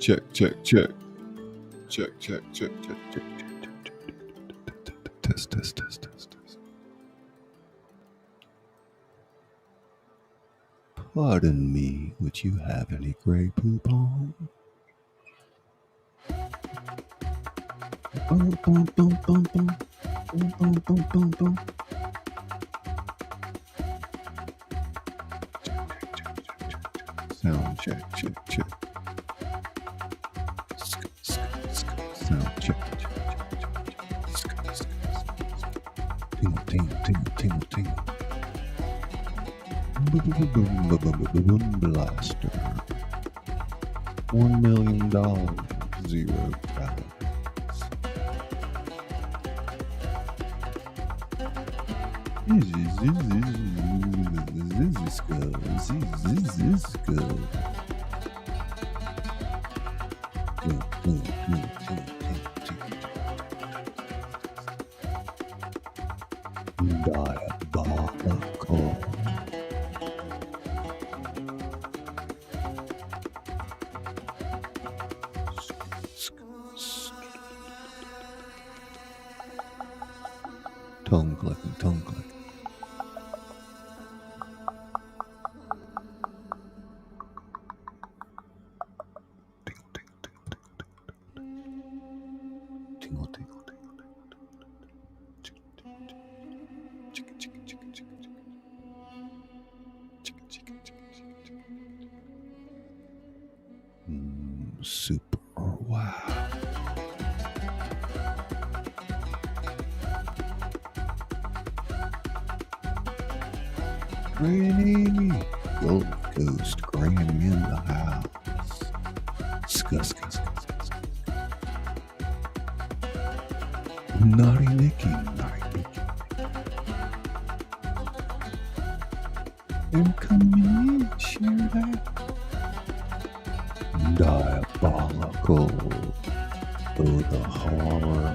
Check, check, check. Check, check, check, check, check, check. Test, test, test, test, test. Pardon me, would you have any gray poop on? Boom, boom, boom, boom, boom. Boom, boom, boom, boom, boom. Sound check, check, check. Sound check, check, check, check. Tingle, tingle, tingle, tingle, tingle. Blaster. $1 million, 0 balance. This is good. This is good. Diabolical. Tongue clicking, tongue clicking. Tingle, tingle, tingle, tingle, tingle, tingle, super wow. Granny, Gold Coast Granny in the house. Scuss, scuss, scuss, scuss. Naughty Nicky, naughty Nicky. I'm coming in, share that. Diabolical. Oh, the horror.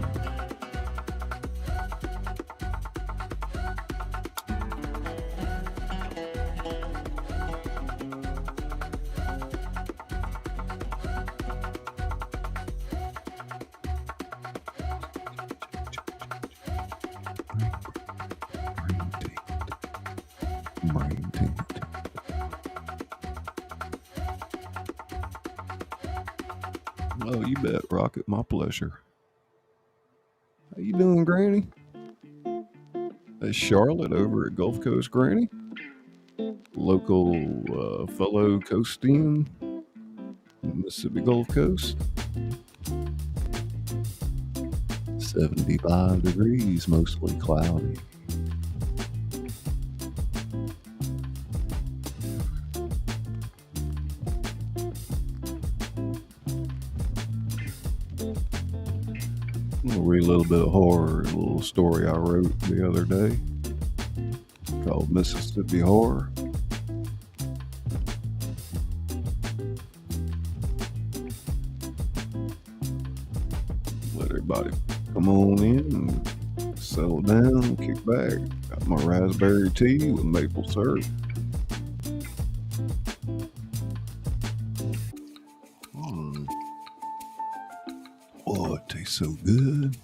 Brain tingle. Oh, you bet, Rocket. My pleasure. How you doing, Granny? That's Charlotte over at Gulf Coast Granny. Local fellow coastian in Mississippi Gulf Coast. 75 degrees, mostly cloudy. I'll read a little bit of horror, a little story I wrote the other day called Mississippi Horror. Let everybody come on in and settle down, kick back. Got my raspberry tea with maple syrup. Oh, it tastes so good.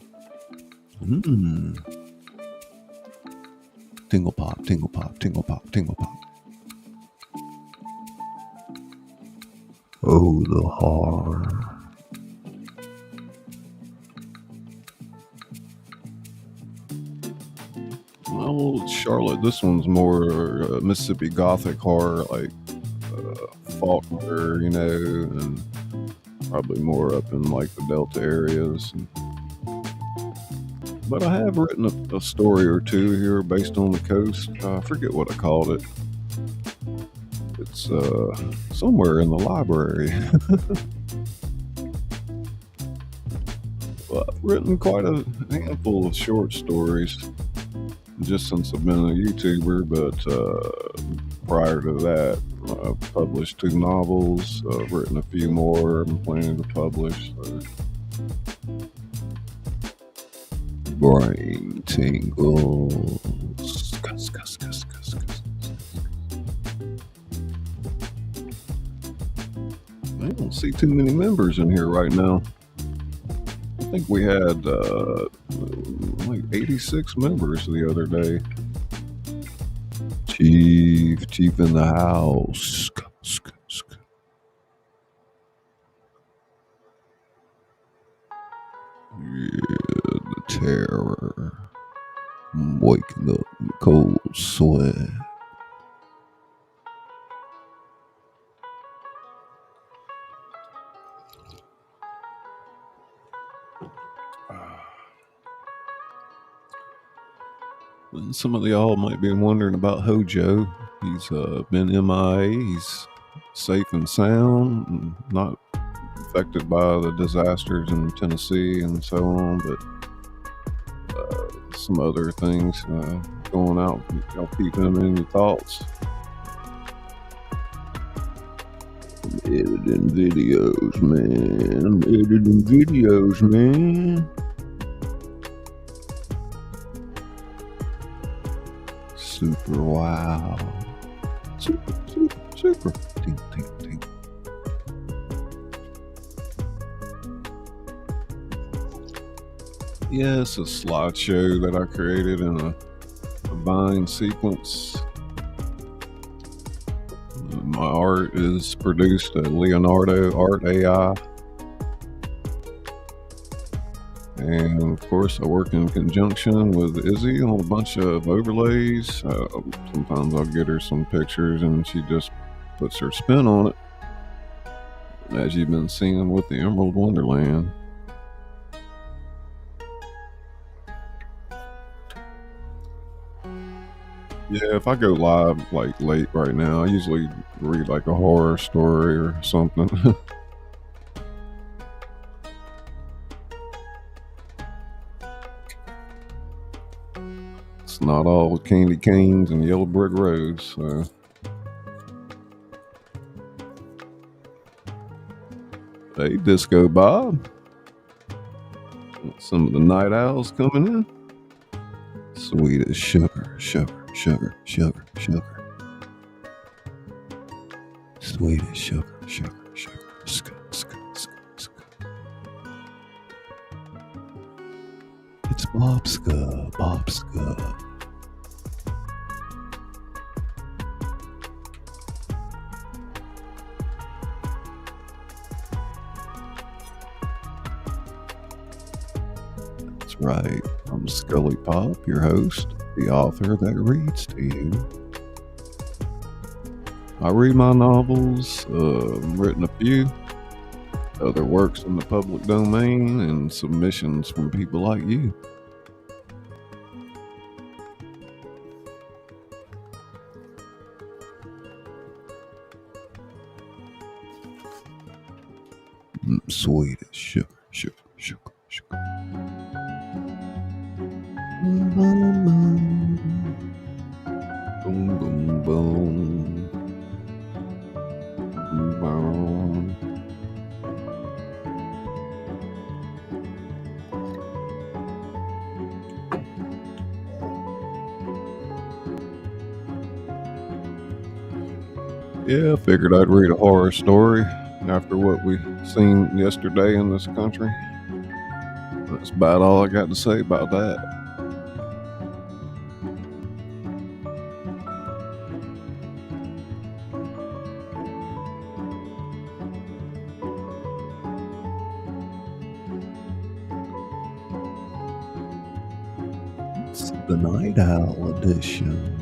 Tingle pop, tingle pop, tingle pop, tingle pop. Oh, the horror. Well, Charlotte, this one's more Mississippi Gothic horror, like Faulkner, you know, and probably more up in like the Delta areas. But I have written a story or two here based on the coast. I forget what I called it. It's somewhere in the library. Well, I've written quite a handful of short stories just since I've been a YouTuber, but prior to that, I've published 2 novels. I've written a few more I'm planning to publish. So. Brain tingles. Cuss, cuss, cuss, cuss, cuss. I don't see too many members in here right now. I think we had like 86 members the other day. Chief in the house. Yeah, the terror. I'm waking up in cold sweat. Some of y'all might be wondering about Hojo. He's been MIA. He's safe and sound, and not affected by the disasters in Tennessee and so on, but some other things going out. Y'all keep him in your thoughts. I'm editing videos, man. Super wow. Super. Ding, ding, ding. Yeah, it's a slideshow that I created in a Vine sequence. My art is produced at Leonardo Art AI. And of course, I work in conjunction with Izzy on a bunch of overlays. Sometimes I'll get her some pictures and she just puts her spin on it, as you've been seeing with the Emerald Wonderland. Yeah, if I go live like late right now, I usually read like a horror story or something. It's not all candy canes and yellow brick roads, so. Hey, Disco Bob. Some of the night owls coming in. Sweet as sugar. Sweet as sugar. It's Bobska. That's right. I'm Scully Pop, your host, the author that reads to you. I read my novels, written a few, other works in the public domain, and submissions from people like you. Sweet as sugar. Boom. Yeah, I figured I'd read a horror story after what we seen yesterday in this country. That's about all I got to say about that. It's the Night Owl edition.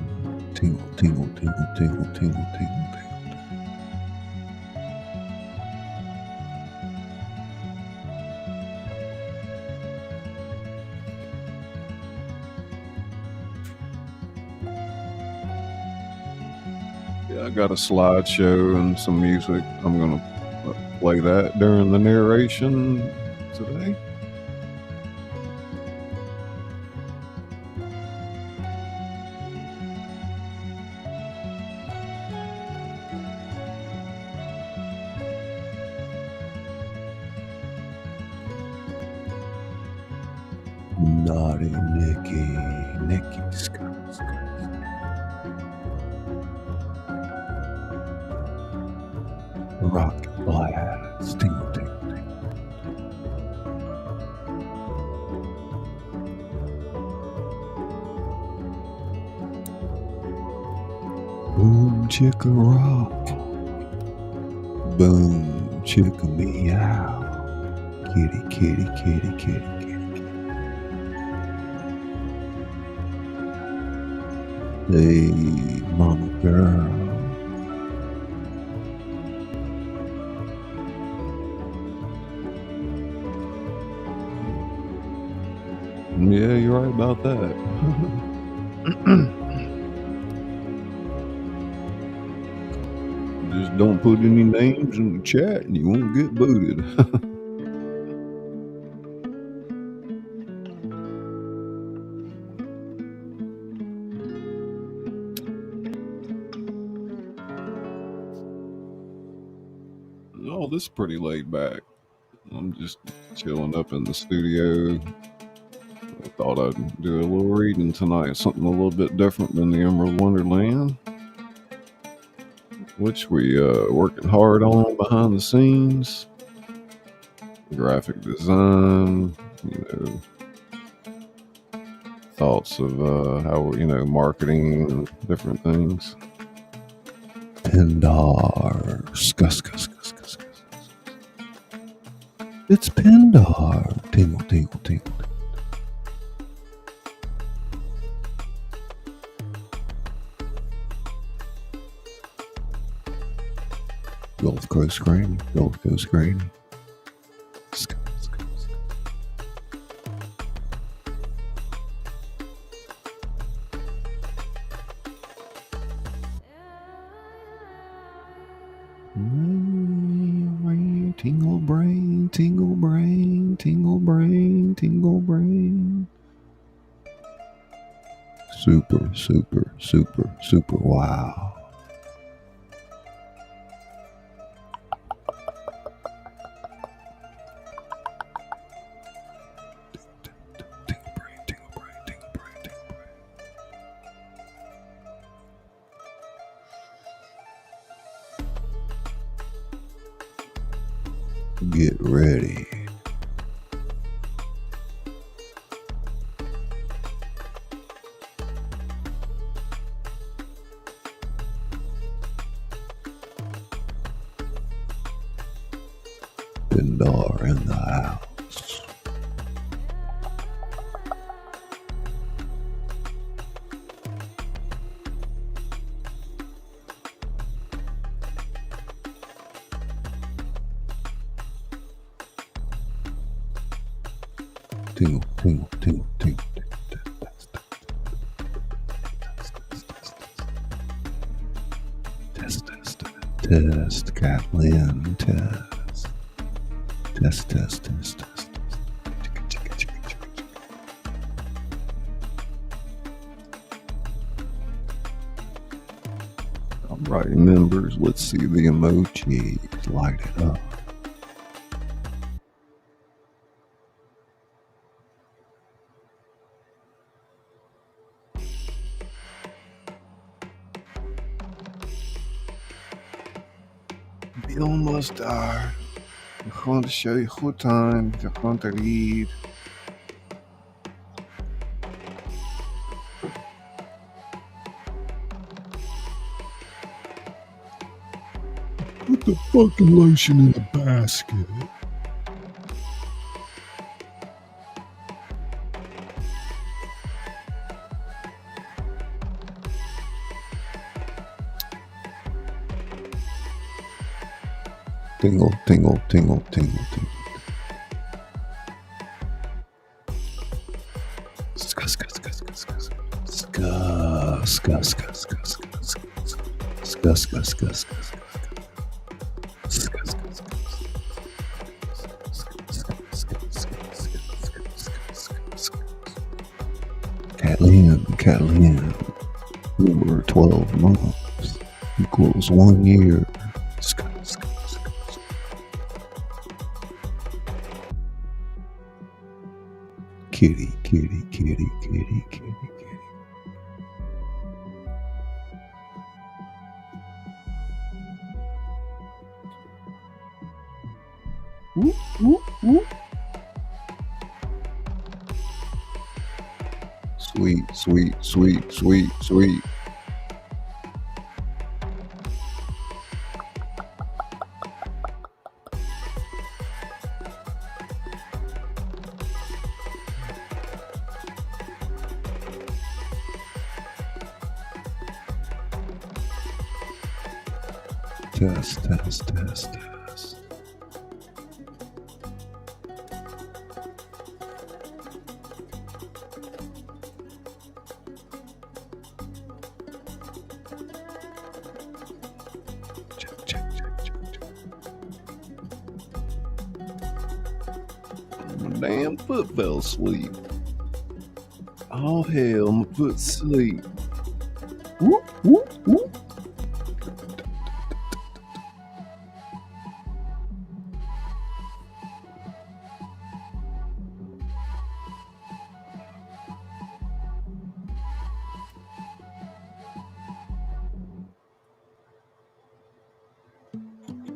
Tingle, tingle, tingle, tingle, tingle, tingle. I got a slideshow and some music. I'm going to play that during the narration today. Naughty Nicky, Rock. blast, tingle, tingle, tingle. Boom chicka rock, boom chicka meow, kitty, kitty, kitty, kitty, kitty. Hey, mama girl. Yeah, you're right about that. Just don't put any names in the chat and you won't get booted. Oh, this is pretty laid back. I'm just chilling up in the studio. I thought I'd do a little reading tonight, something a little bit different than the Emerald Wonderland, which we working hard on behind the scenes. Graphic design, thoughts of how we're, marketing and different things. Pindar, skus, skus, skus, skus, skus. It's Pindar, tingle, tingle, tingle. Gold Coast Granny, Gold Coast Granny. Tingle brain, tingle brain, tingle brain, tingle brain. Super, super, super, super wow. Get ready. Pindar in the house. Tingle, tingle, tingle, tingle, tingle. Test, Kathleen, test. Test, test, test, test. All right, members, let's see the emojis. Light it up. Bill Mustard. We gaan de show goed aan. We gaan te read. Put the fucking lotion in the basket. Tingle, tingle, tingle, tingle, tingle. Skus, skus, skus, skus, skus. Skus, skus, skus, skus, skus. Skus, skus, skus, skus. Kathleen, over 12 months equals 1 year. Kitty, kitty, kitty, kitty, kitty, kitty. Whoop, whoop, whoop. Sweet, sweet, sweet, sweet, sweet. Test, test, test, test. Check, check, check, check, check. My damn foot fell asleep. Oh hell, my foot asleep. Whoop, whoop, whoop.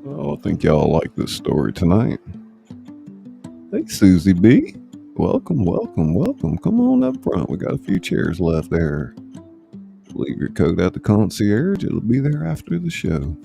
Oh, I think y'all like this story tonight. Hey, Susie B. Welcome, welcome, welcome. Come on up front. We got a few chairs left there. Leave your coat at the concierge. It'll be there after the show.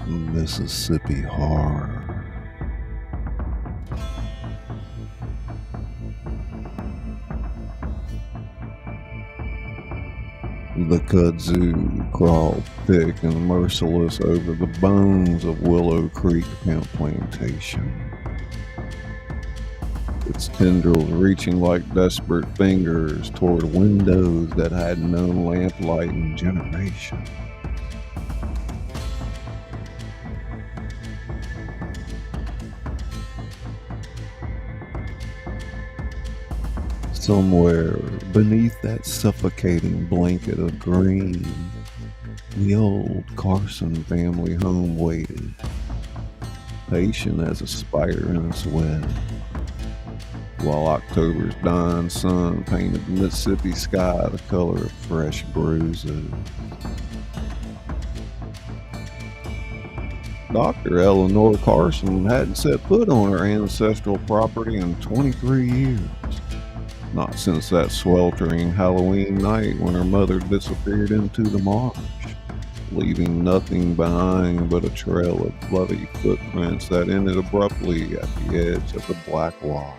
Mississippi horror. The kudzu crawled thick and merciless over the bones of Willow Creek Hemp Plantation, its tendrils reaching like desperate fingers toward windows that hadn't known lamplight in generations. Somewhere beneath that suffocating blanket of green, the old Carson family home waited, patient as a spider in its web, while October's dying sun painted the Mississippi sky the color of fresh bruises. Dr. Eleanor Carson hadn't set foot on her ancestral property in 23 years. Not since that sweltering Halloween night when her mother disappeared into the marsh, leaving nothing behind but a trail of bloody footprints that ended abruptly at the edge of the black water.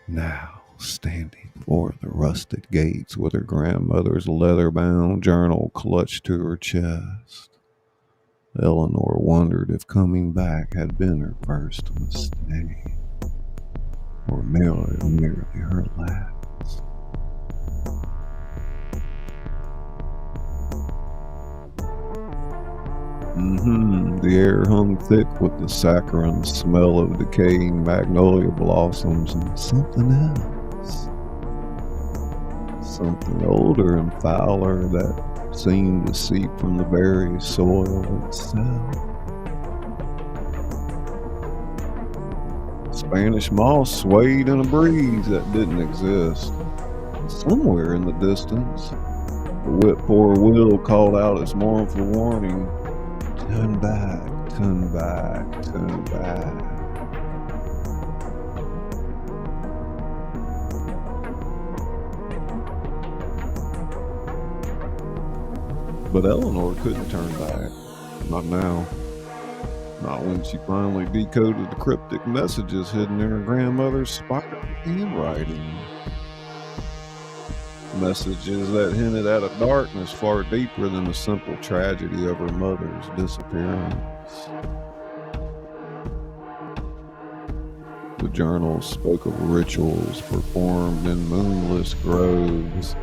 Now, standing before the rusted gates with her grandmother's leather-bound journal clutched to her chest, Eleanor wondered if coming back had been her first mistake, or merely her last. The air hung thick with the saccharine smell of decaying magnolia blossoms and something else. Something older and fouler that seemed to seep from the very soil itself. Spanish moss swayed in a breeze that didn't exist. Somewhere in the distance, the whip-poor wheel called out its mournful warning, "Turn back, turn back, turn back." But Eleanor couldn't turn back. Not now. Not when she finally decoded the cryptic messages hidden in her grandmother's spiral handwriting. Messages that hinted at a darkness far deeper than the simple tragedy of her mother's disappearance. The journal spoke of rituals performed in moonless groves,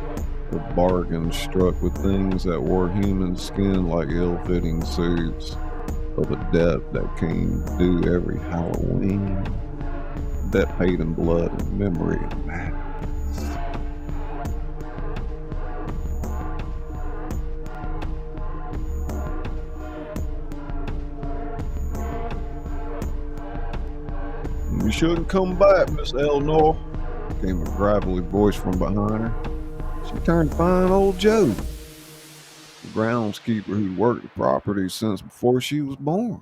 of bargains struck with things that wore human skin like ill-fitting suits, of a debt that came due every Halloween, debt paid in blood and memory and madness. "You shouldn't come back, Miss Eleanor," came a gravelly voice from behind her. She turned to find old Joe, the groundskeeper who'd worked the property since before she was born.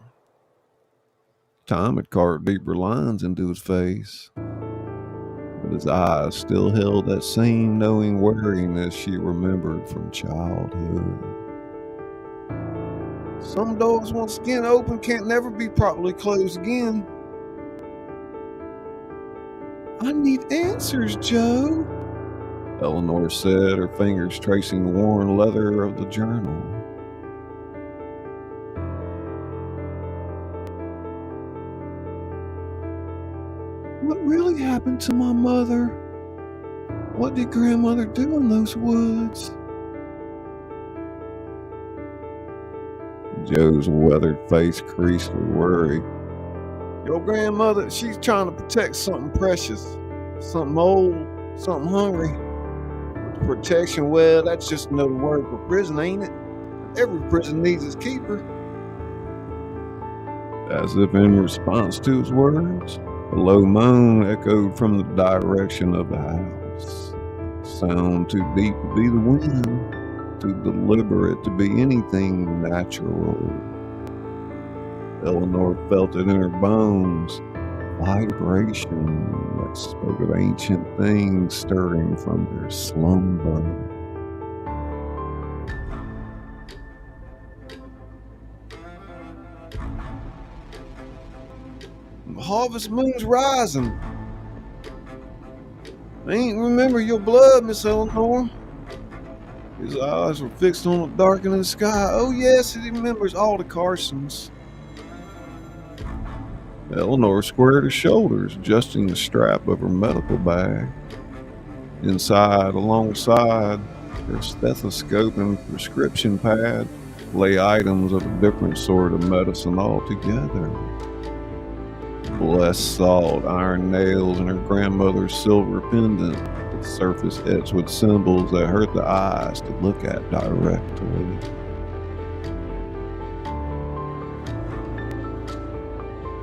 Time had carved deeper lines into his face, but his eyes still held that same knowing wariness she remembered from childhood. "Some doors once again open can't never be properly closed again." "I need answers, Joe," Eleanor said, her fingers tracing the worn leather of the journal. "What really happened to my mother? What did grandmother do in those woods?" Joe's weathered face creased with worry. "Your grandmother, she's trying to protect something precious, something old, something hungry. Protection, well, that's just another word for prison, ain't it? Every prison needs its keeper." As if in response to his words, a low moan echoed from the direction of the house. Sound too deep to be the wind, too deliberate to be anything natural. Eleanor felt it in her bones, vibration that spoke of ancient things stirring from their slumber. "The harvest moon's rising. I ain't remember your blood, Miss Eleanor." His eyes were fixed on the darkening sky. "Oh yes, he remembers all the Carsons." Eleanor squared her shoulders, adjusting the strap of her medical bag. Inside, alongside her stethoscope and prescription pad, lay items of a different sort of medicine altogether. Blessed salt, iron nails, and her grandmother's silver pendant, with surface etched with symbols that hurt the eyes to look at directly.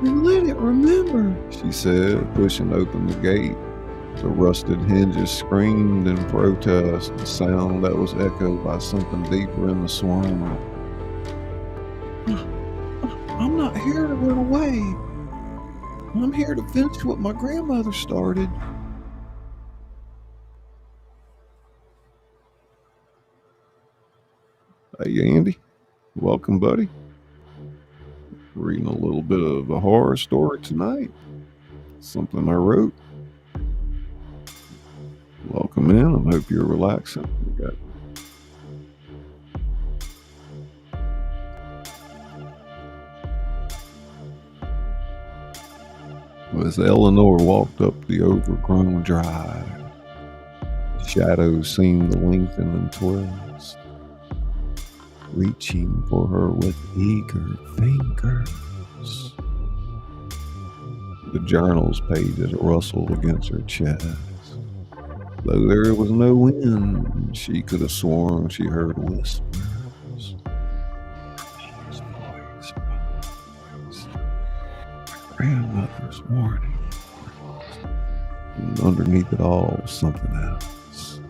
"And let it remember," she said, pushing open the gate. The rusted hinges screamed in protest, a sound that was echoed by something deeper in the swamp. "I'm not here to run away. I'm here to finish what my grandmother started." "Hey, Andy. Welcome, buddy. Reading a little bit of a horror story tonight. Something I wrote. Welcome in. I hope you're relaxing." We got as Eleanor walked up the overgrown drive, shadows seemed to lengthen and twist, reaching for her with eager fingers. The journal's pages rustled against her chest. Though there was no wind, she could have sworn she heard whispers. Voice. Grandmother's warning. And underneath it all was something else.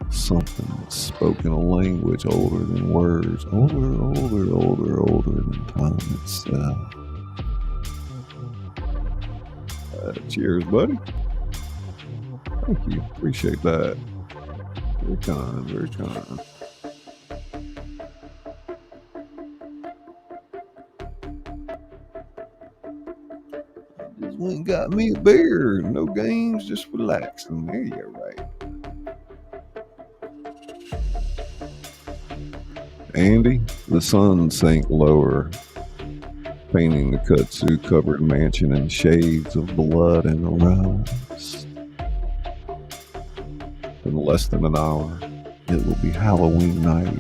Something that spoke in a language older than words, older than time itself. Cheers, buddy. Thank you. Appreciate that. Very kind, very kind. Just went and got me a beer. No games, just relaxing. There you go, right. Andy, the sun sank lower. painting the kudzu-covered mansion in shades of blood and rust. In less than an hour, it will be Halloween night,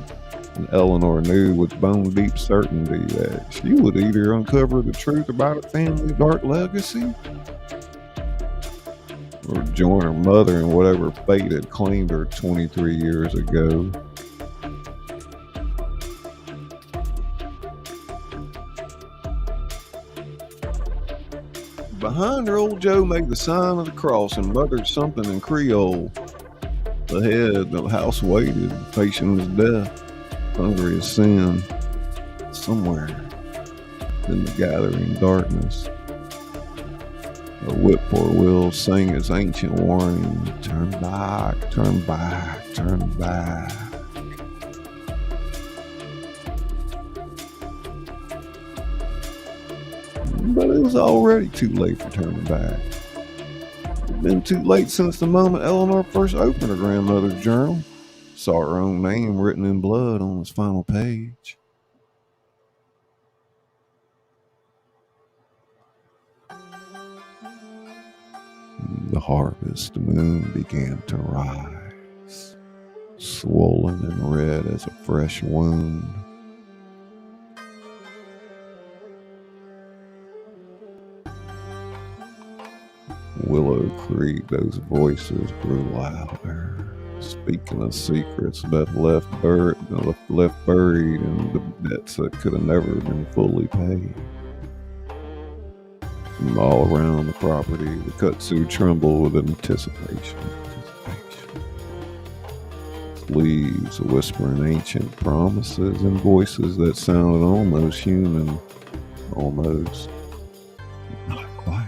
and Eleanor knew with bone-deep certainty that she would either uncover the truth about her family's dark legacy or join her mother in whatever fate had claimed her 23 years ago. Behind her, old Joe made the sign of the cross and muttered something in Creole. Ahead, the house waited, patient as death, hungry as sin. Somewhere in the gathering darkness, a whippoorwill sang its ancient warning, "Turn back, turn back, turn back." But it was already too late for turning back. It'd been too late since the moment Eleanor first opened her grandmother's journal, saw her own name written in blood on its final page. The harvest moon began to rise, swollen and red as a fresh wound. Willow Creek, those voices grew louder, speaking of secrets that left buried and the debts that could have never been fully paid. And all around the property, the kudzu trembled with anticipation. Leaves whispering ancient promises and voices that sounded almost human, almost not quite.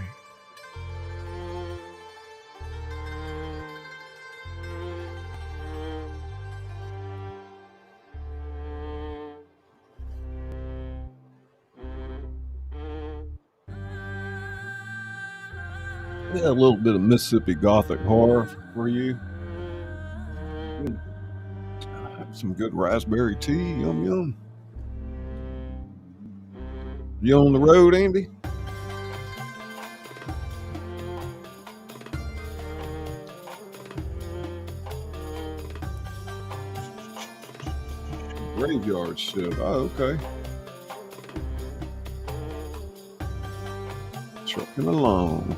Yeah, a little bit of Mississippi Gothic horror for you. Some good raspberry tea, yum yum. You on the road, Andy? Graveyard shift. Oh, okay. Trucking along.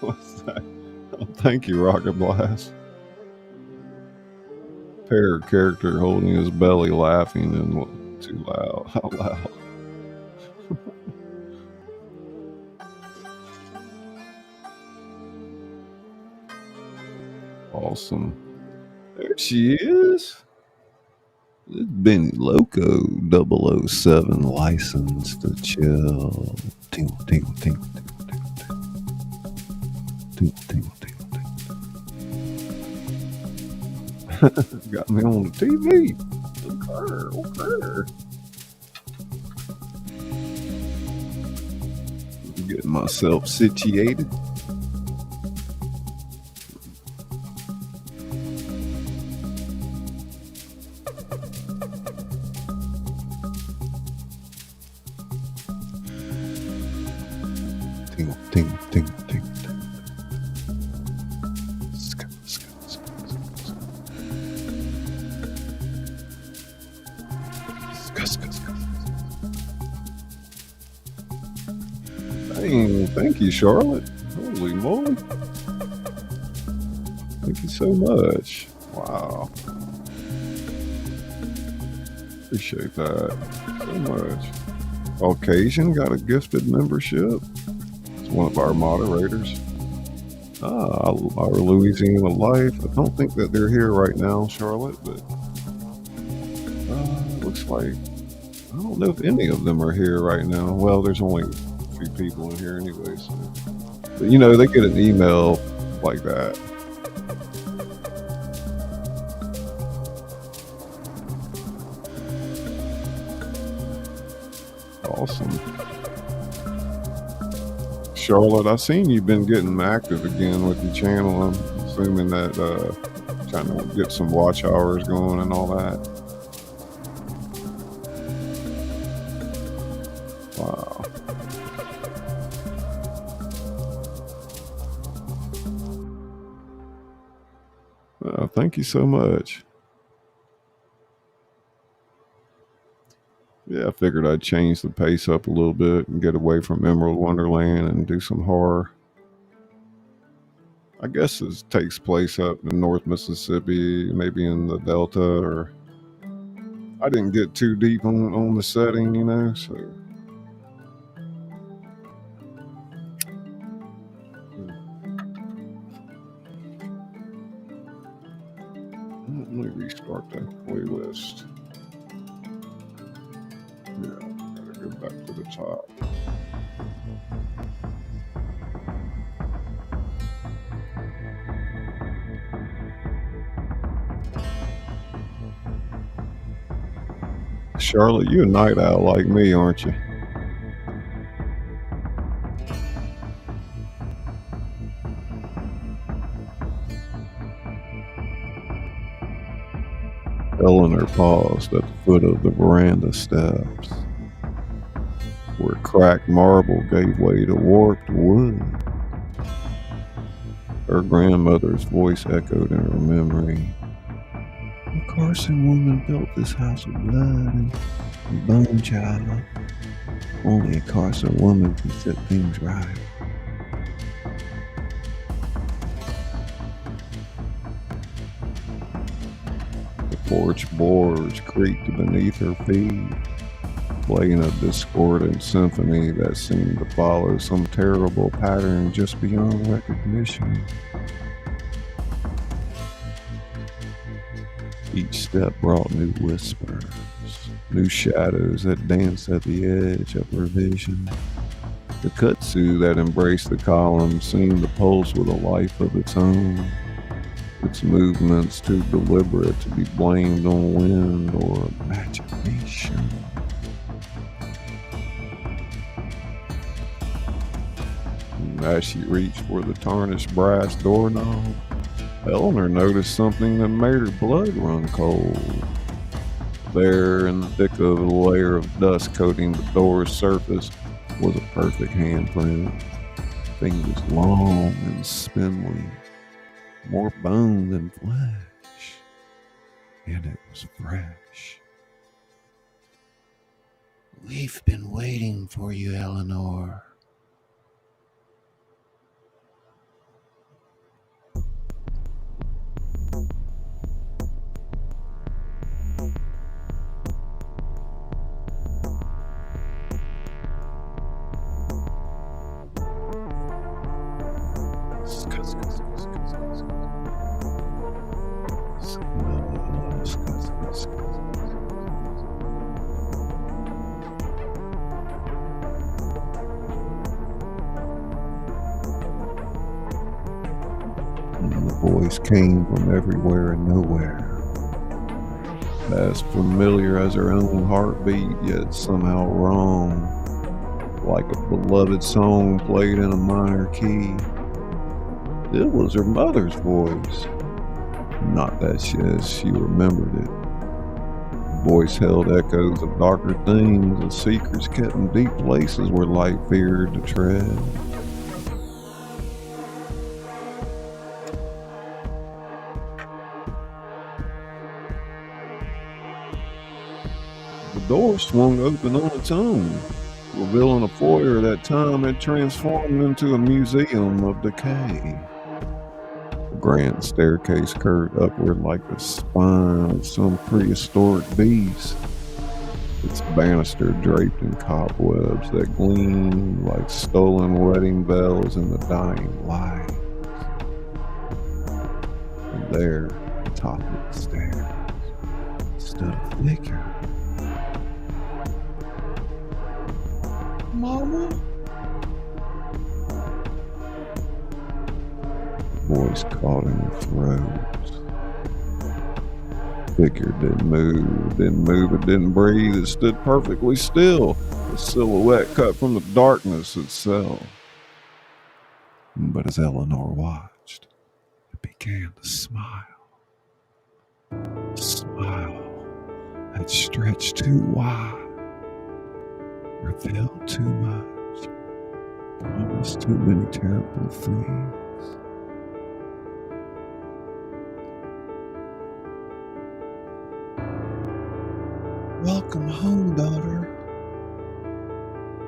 What's that? Oh, thank you, Rocket Blast. Parrot character holding his belly, laughing and too loud. How loud? Awesome. There she is. It's Benny Loco 007 licensed to chill. Tingle, tingle, tingle, tingle. Got me on the TV. Okay. Getting myself situated. Tingle, tingle, tingle, tingle. Thank you, Charlotte. Holy moly. Thank you so much. Wow. Appreciate that so much. Caucasian got a gifted membership. It's one of our moderators. Our Louisiana Life. I don't think that they're here right now, Charlotte, but looks like I don't know if any of them are here right now. Well, there's only a few people in here anyway, so. But you know, they get an email like that. Awesome. Charlotte, I seen you've been getting active again with your channel. I'm assuming that trying to get some watch hours going and all that. Wow. Thank you so much. Yeah, I figured I'd change the pace up a little bit and get away from Emerald Wonderland and do some horror. I guess this takes place up in North Mississippi, maybe in the Delta, or I didn't get too deep on the setting, you know, so. Let me restart the playlist. Yeah, gotta go back to the top. Charlotte, you a night owl like me, aren't you? Eleanor paused at the foot of the veranda steps, where cracked marble gave way to warped wood. Her grandmother's voice echoed in her memory. The Carson woman built this house with blood and bone, child. Only a Carson woman can set things right. The porch boards creaked beneath her feet, playing a discordant symphony that seemed to follow some terrible pattern just beyond recognition. Each step brought new whispers, new shadows that danced at the edge of her vision. The kudzu that embraced the column seemed to pulse with a life of its own, its movements too deliberate to be blamed on wind or imagination. And as she reached for the tarnished brass doorknob, Eleanor noticed something that made her blood run cold. There, in the thick of a layer of dust coating the door's surface, was a perfect handprint. Fingers long and spindly, more bone than flesh, and it was fresh. "We've been waiting for you, Eleanor." And the voice came from everywhere and nowhere, as familiar as her own heartbeat, yet somehow wrong, like a beloved song played in a minor key. It was her mother's voice, not that as she remembered it. The voice held echoes of darker things, and secrets kept in deep places where light feared to tread. The door swung open on its own, revealing a foyer that time had transformed into a museum of decay. The grand staircase curved upward like the spine of some prehistoric beast, its banister draped in cobwebs that gleam like stolen wedding bells in the dying light. And there, atop of the stairs, stood a figure. Mama? The voice caught in her throat. Figure didn't move, it didn't breathe, it stood perfectly still, a silhouette cut from the darkness itself. But as Eleanor watched, it began to smile. A smile that stretched too wide, revealed too much, promised too many terrible things. "Welcome home, daughter,"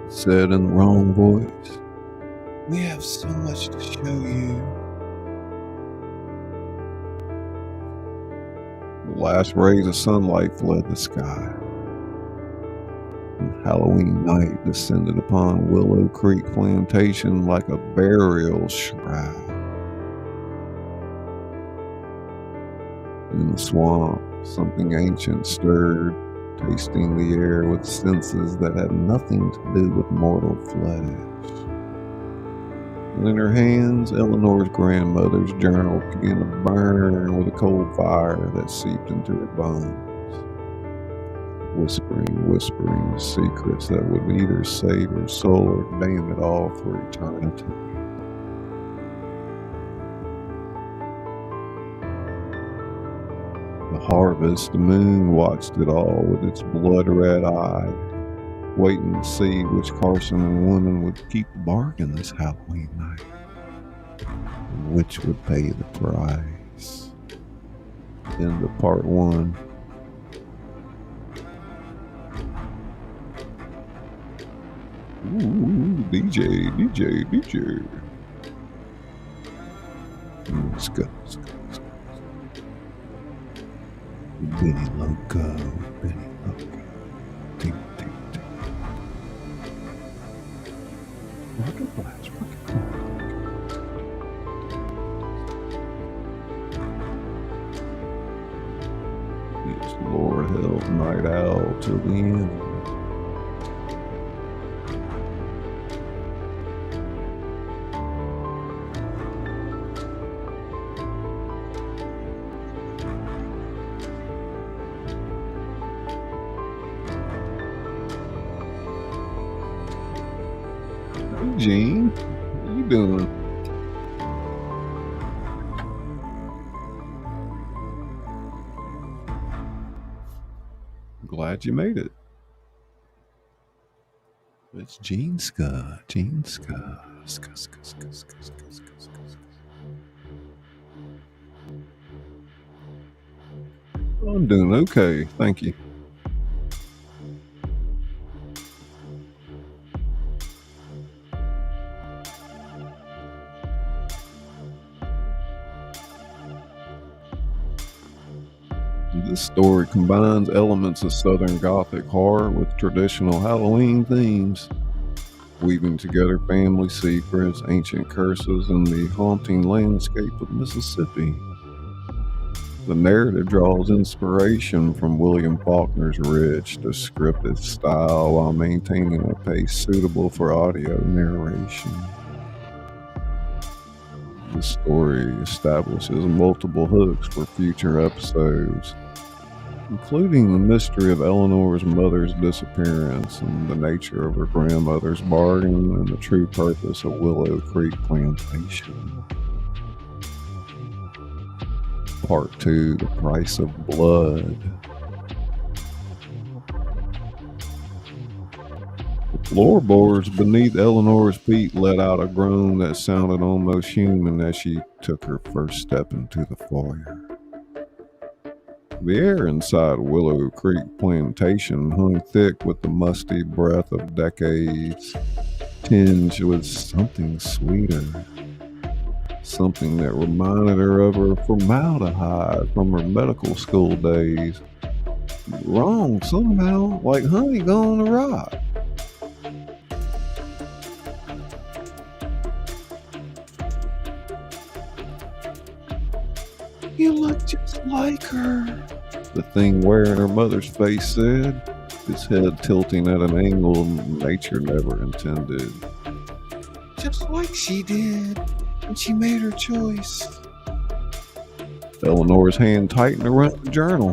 said in the wrong voice. "We have so much to show you." The last rays of sunlight flooded the sky, and Halloween night descended upon Willow Creek Plantation like a burial shroud. In the swamp, something ancient stirred, tasting the air with senses that had nothing to do with mortal flesh. And in her hands, Eleanor's grandmother's journal began to burn with a cold fire that seeped into her bones, whispering secrets that would either save her soul or damn it all for eternity. The harvest, the moon watched it all with its blood-red eye, waiting to see which Carson and woman would keep the bargain this Halloween night, and which would pay the price. End of part 1. Ooh, DJ. Let's go. Benny Loco. Ding. Rocket blast. Yes, Lord help Night Owl till the end. Gene, what you doing? Glad you made it. It's Gene Ska. I'm doing okay, thank you. This story combines elements of Southern Gothic horror with traditional Halloween themes, weaving together family secrets, ancient curses, and the haunting landscape of Mississippi. The narrative draws inspiration from William Faulkner's rich, descriptive style while maintaining a pace suitable for audio narration. The story establishes multiple hooks for future episodes, including the mystery of Eleanor's mother's disappearance and the nature of her grandmother's bargain and the true purpose of Willow Creek Plantation. Part 2, The Price of Blood. The floorboards beneath Eleanor's feet let out a groan that sounded almost human as she took her first step into the foyer. The air inside Willow Creek Plantation hung thick with the musty breath of decades, tinged with something sweeter, something that reminded her of her formaldehyde from her medical school days, wrong somehow, like honey gone awry. You look just like her, the thing wearing her mother's face said, its head tilting at an angle nature never intended. Just like she did when she made her choice. Eleanor's hand tightened around the journal.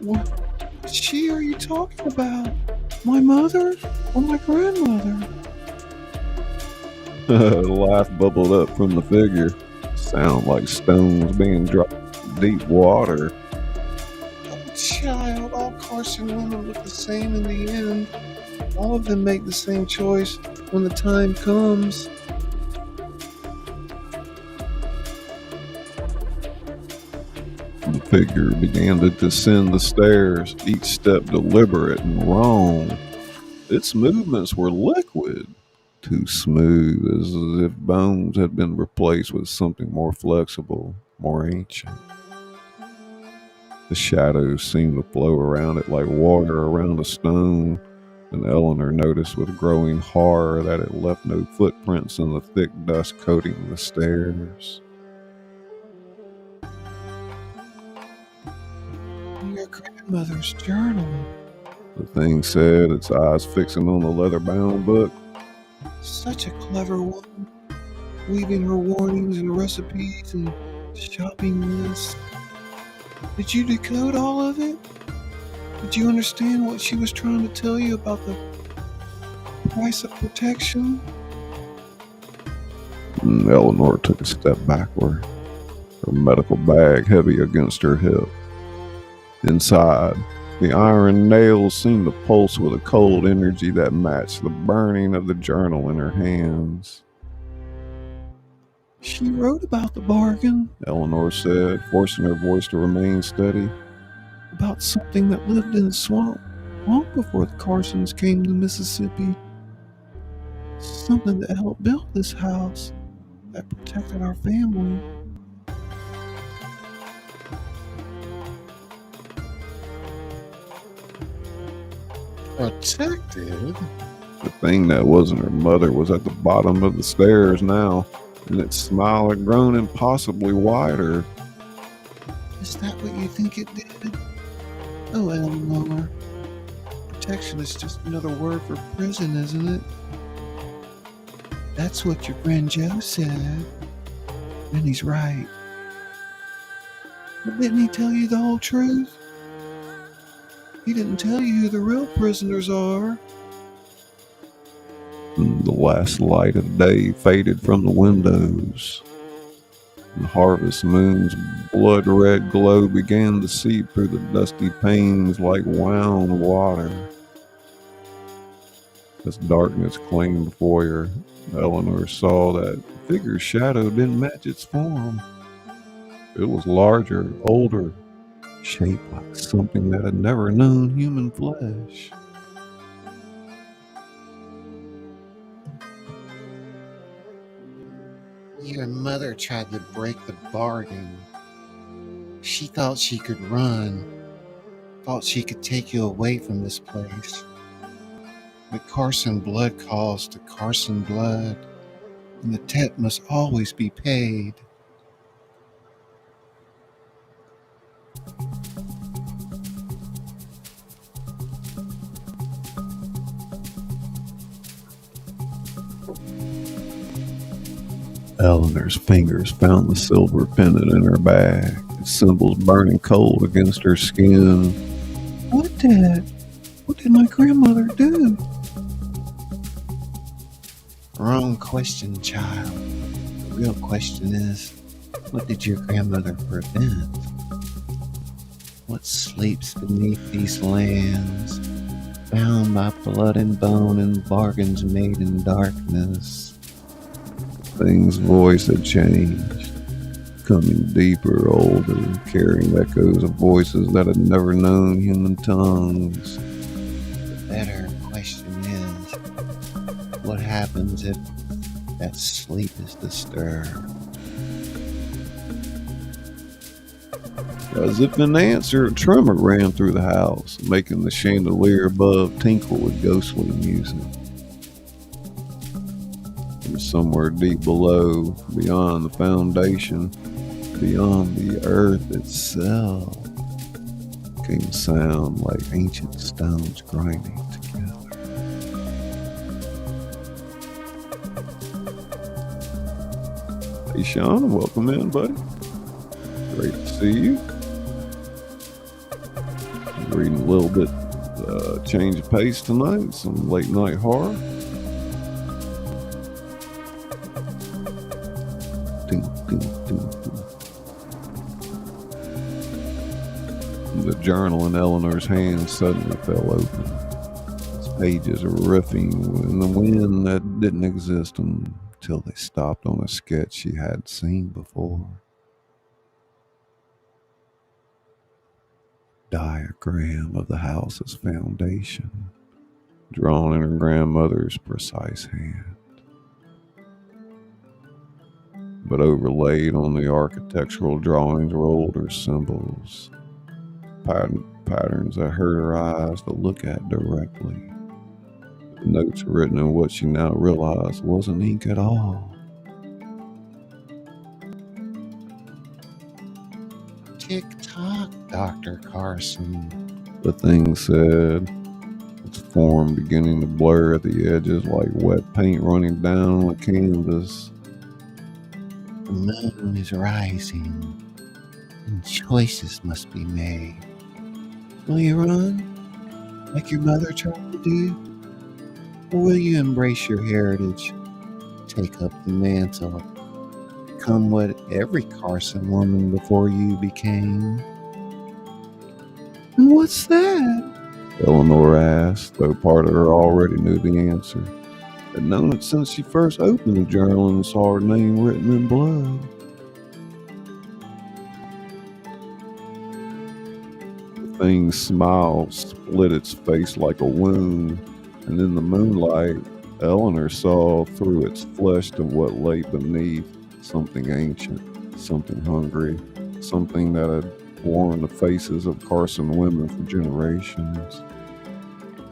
What she are you talking about? My mother or my grandmother? A laugh bubbled up from the figure. Sound like stones being dropped in deep water. Oh, child, all Carson women look the same in the end. All of them make the same choice when the time comes. The figure began to descend the stairs, each step deliberate and wrong. Its movements were liquid, too smooth, as if bones had been replaced with something more flexible, more ancient. The shadows seemed to flow around it like water around a stone, and Eleanor noticed with growing horror that it left no footprints in the thick dust coating the stairs. Your grandmother's journal, the thing said, its eyes fixing on the leather-bound book. Such a clever woman, weaving her warnings and recipes and shopping lists. Did you decode all of it? Did you understand what she was trying to tell you about the price of protection? Eleanor took a step backward, her medical bag heavy against her hip. Inside, the iron nails seemed to pulse with a cold energy that matched the burning of the journal in her hands. She wrote about the bargain, Eleanor said, forcing her voice to remain steady. About something that lived in the swamp long before the Carsons came to Mississippi. Something that helped build this house, that protected our family. Protected? The thing that wasn't her mother was at the bottom of the stairs now, and its smile had grown impossibly wider. Is that what you think it did? Oh, Eleanor. Protection is just another word for prison, isn't it? That's what your friend Joe said. And he's right. But didn't he tell you the whole truth? He didn't tell you who the real prisoners are. The last light of day faded from the windows. The harvest moon's blood-red glow began to seep through the dusty panes like wound water. As darkness claimed the foyer, Eleanor saw that the figure's shadow didn't match its form. It was larger, older, shaped like something that had never known human flesh. Your mother tried to break the bargain. She thought she could run, thought she could take you away from this place. But Carson blood calls to Carson blood, and the debt must always be paid. Eleanor's fingers found the silver pendant in her bag, its symbols burning cold against her skin. What did my grandmother do? Wrong question, child. The real question is, what did your grandmother prevent? What sleeps beneath these lands, bound by blood and bone and bargains made in darkness? Thing's voice had changed, coming deeper, older, carrying echoes of voices that had never known human tongues. The better question is, what happens if that sleep is disturbed? As if in answer, a tremor ran through the house, making the chandelier above tinkle with ghostly music. And somewhere deep below, beyond the foundation, beyond the earth itself, came a sound like ancient stones grinding together. Hey Sean, welcome in, buddy. Great to see you. Reading a little bit, change of pace tonight, some late night horror. Ding, ding, ding, ding. The journal in Eleanor's hand suddenly fell open. Its pages were riffing in the wind that didn't exist until they stopped on a sketch she hadn't seen before. Diagram of the house's foundation, drawn in her grandmother's precise hand, but overlaid on the architectural drawings were older symbols, patterns that hurt her eyes to look at directly. The notes were written in what she now realized wasn't ink at all. Tick-tock, Dr. Carson, the thing said, its form beginning to blur at the edges like wet paint running down the canvas. The moon is rising, and choices must be made. Will you run, like your mother tried to do? Or will you embrace your heritage, take up the mantle, become what every Carson woman before you became? And what's that? Eleanor asked, though part of her already knew the answer. Had known it since she first opened the journal and saw her name written in blood. The thing's smile split its face like a wound, and in the moonlight, Eleanor saw through its flesh to what lay beneath. Something ancient, something hungry, something that had worn the faces of Carson women for generations.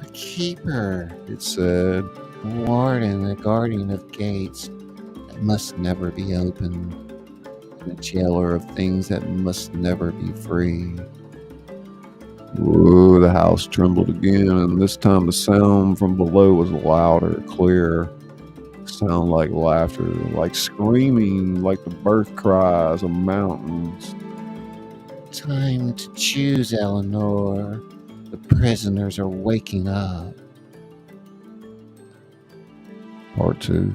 A keeper, it said, a warden, a guardian of gates that must never be opened, and a jailer of things that must never be free. Whoa, the house trembled again, and this time the sound from below was louder, clearer. Sound like laughter, like screaming, like the birth cries of mountains. Time to choose, Eleanor. The prisoners are waking up. Part 2.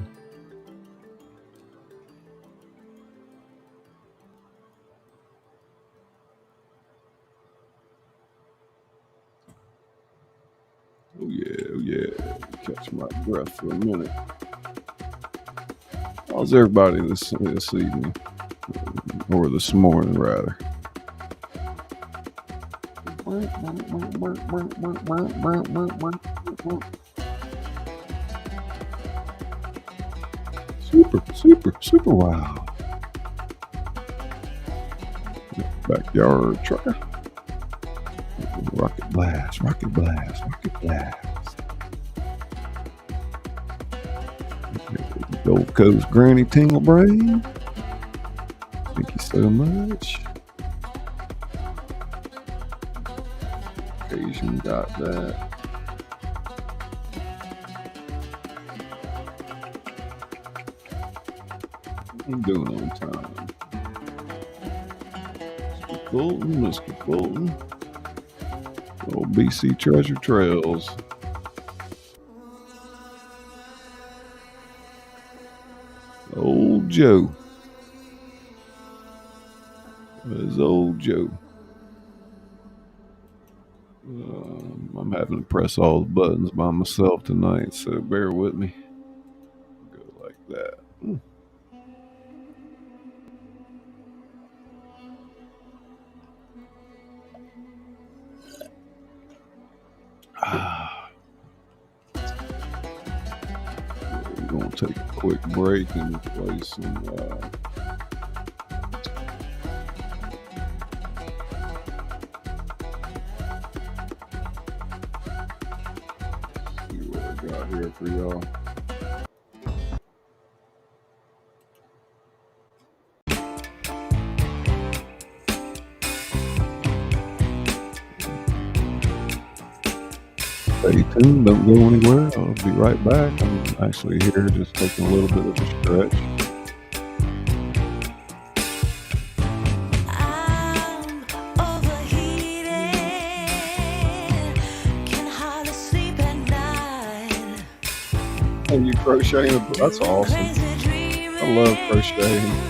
Oh yeah. Catch my breath for a minute. How's everybody this evening? Or this morning, rather? Super wow. Backyard trucker. Rocket blast. Gold Coast Granny Tingle Brain. Thank you so much. Occasion got that. What am I doing on time? Mr. Fulton. Old BC Treasure Trails. Old Joe. There's old Joe. I'm having to press all the buttons by myself tonight, so bear with me. Go like that. We're going to take a quick break and play some got here for y'all. Stay tuned, don't go anywhere. I'll be right back. I'm actually here just taking a little bit of a stretch. I'm overheated, can hardly sleep at night. Hey, you crocheting? That's awesome. Crazy dreaming. I love crocheting.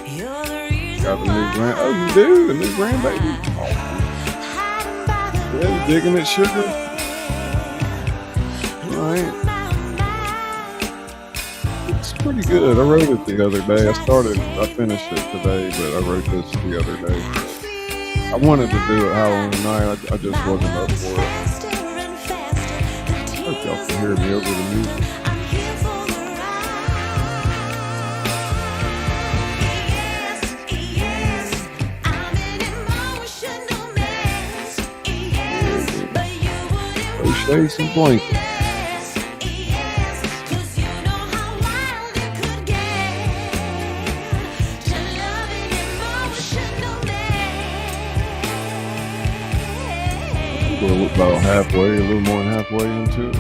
You're the reason Got the new why oh, you do? The new grandbaby? Awesome. hiding by the Yeah, you digging it, sugar? bay, Alright. losing my mind. It's pretty good. I wrote it the other day. I finished it today, but I wrote this the other day. I wanted to do it Halloween night. I just wasn't up for it. Hope y'all can hear me over the music. I'm here for the ride. Yes, I'm an emotional mess. Yes, but you wouldn't Crochet some blankets. yes, 'cause you know how wild it could get. To love an emotional mess. We're about halfway, a little more than halfway into it.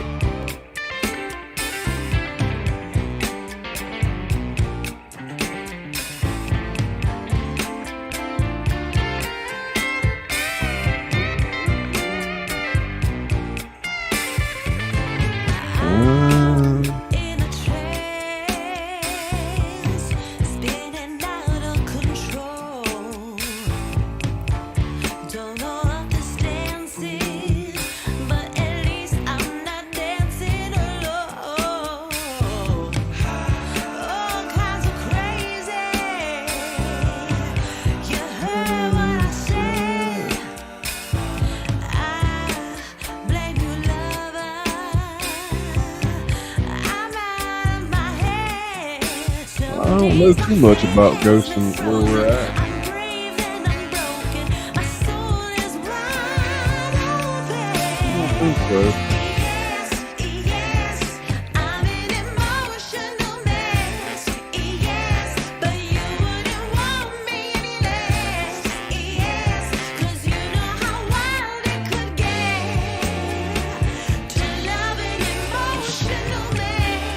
In a trance, spinning out of control. Don't know what this dance is, but at least I'm not dancing alone. All kinds of crazy. You heard what I said. I blame you, lover. I'm out of my head. I don't know too much about ghosting where we're at. I'm brave and I'm broken. My soul is wide open. I think so. Yes, yes, I'm an emotional mess. Yes, but you wouldn't want me any less. Yes, 'cause you know how wild it could get. To love an emotional mess.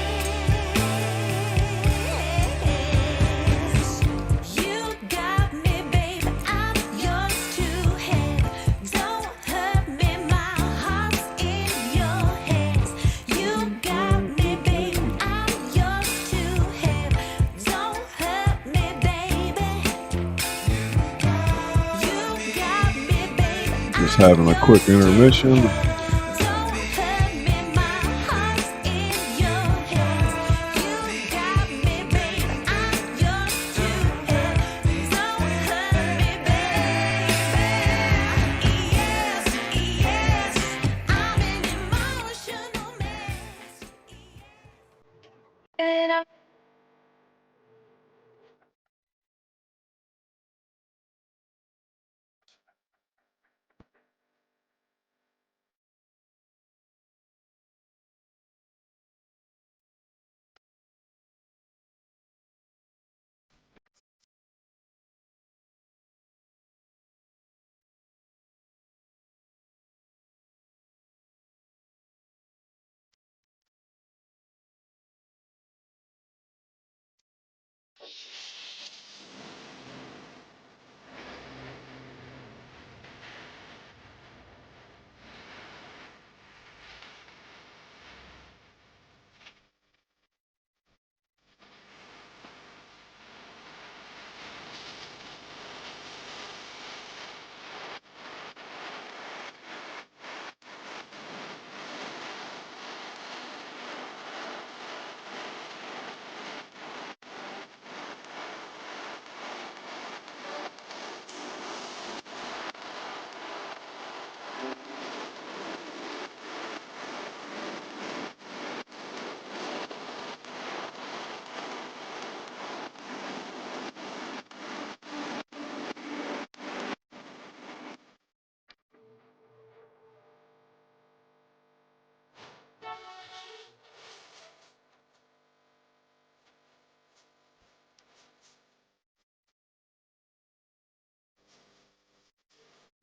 You got me, babe, I'm yours to have. Don't hurt me, my heart's in your hands. You got me, babe, I'm yours to have. Don't hurt me, baby. You got me, babe, Just having a quick intermission. don't hurt me, my heart's in your hands. You got me, babe, I'm yours to have. Don't hurt me, baby. Yes, yes, I'm an emotional mess.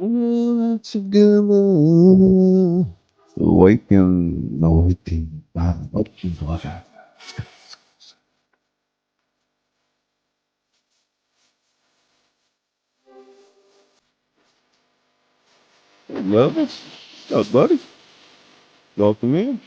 Oh, that's a good one. Awaken. Well, oh, buddy. Welcome in.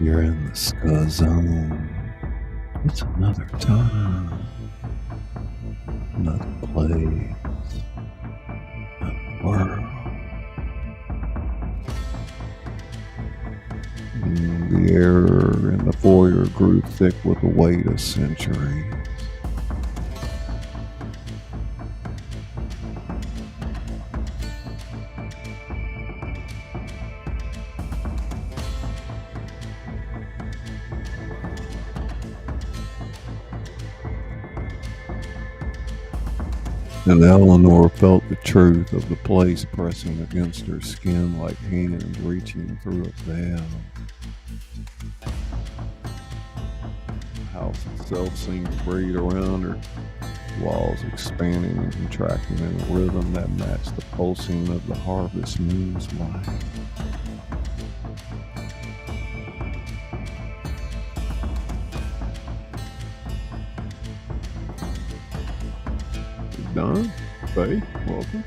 You're in the ska zone. It's another time, another place, another world. The air in the foyer grew thick with the weight of centuries. And Eleanor felt the truth of the place pressing against her skin like hands reaching through a veil. The house itself seemed to breathe around her, walls expanding and contracting in a rhythm that matched the pulsing of the harvest moon's light. Don, Faye, welcome.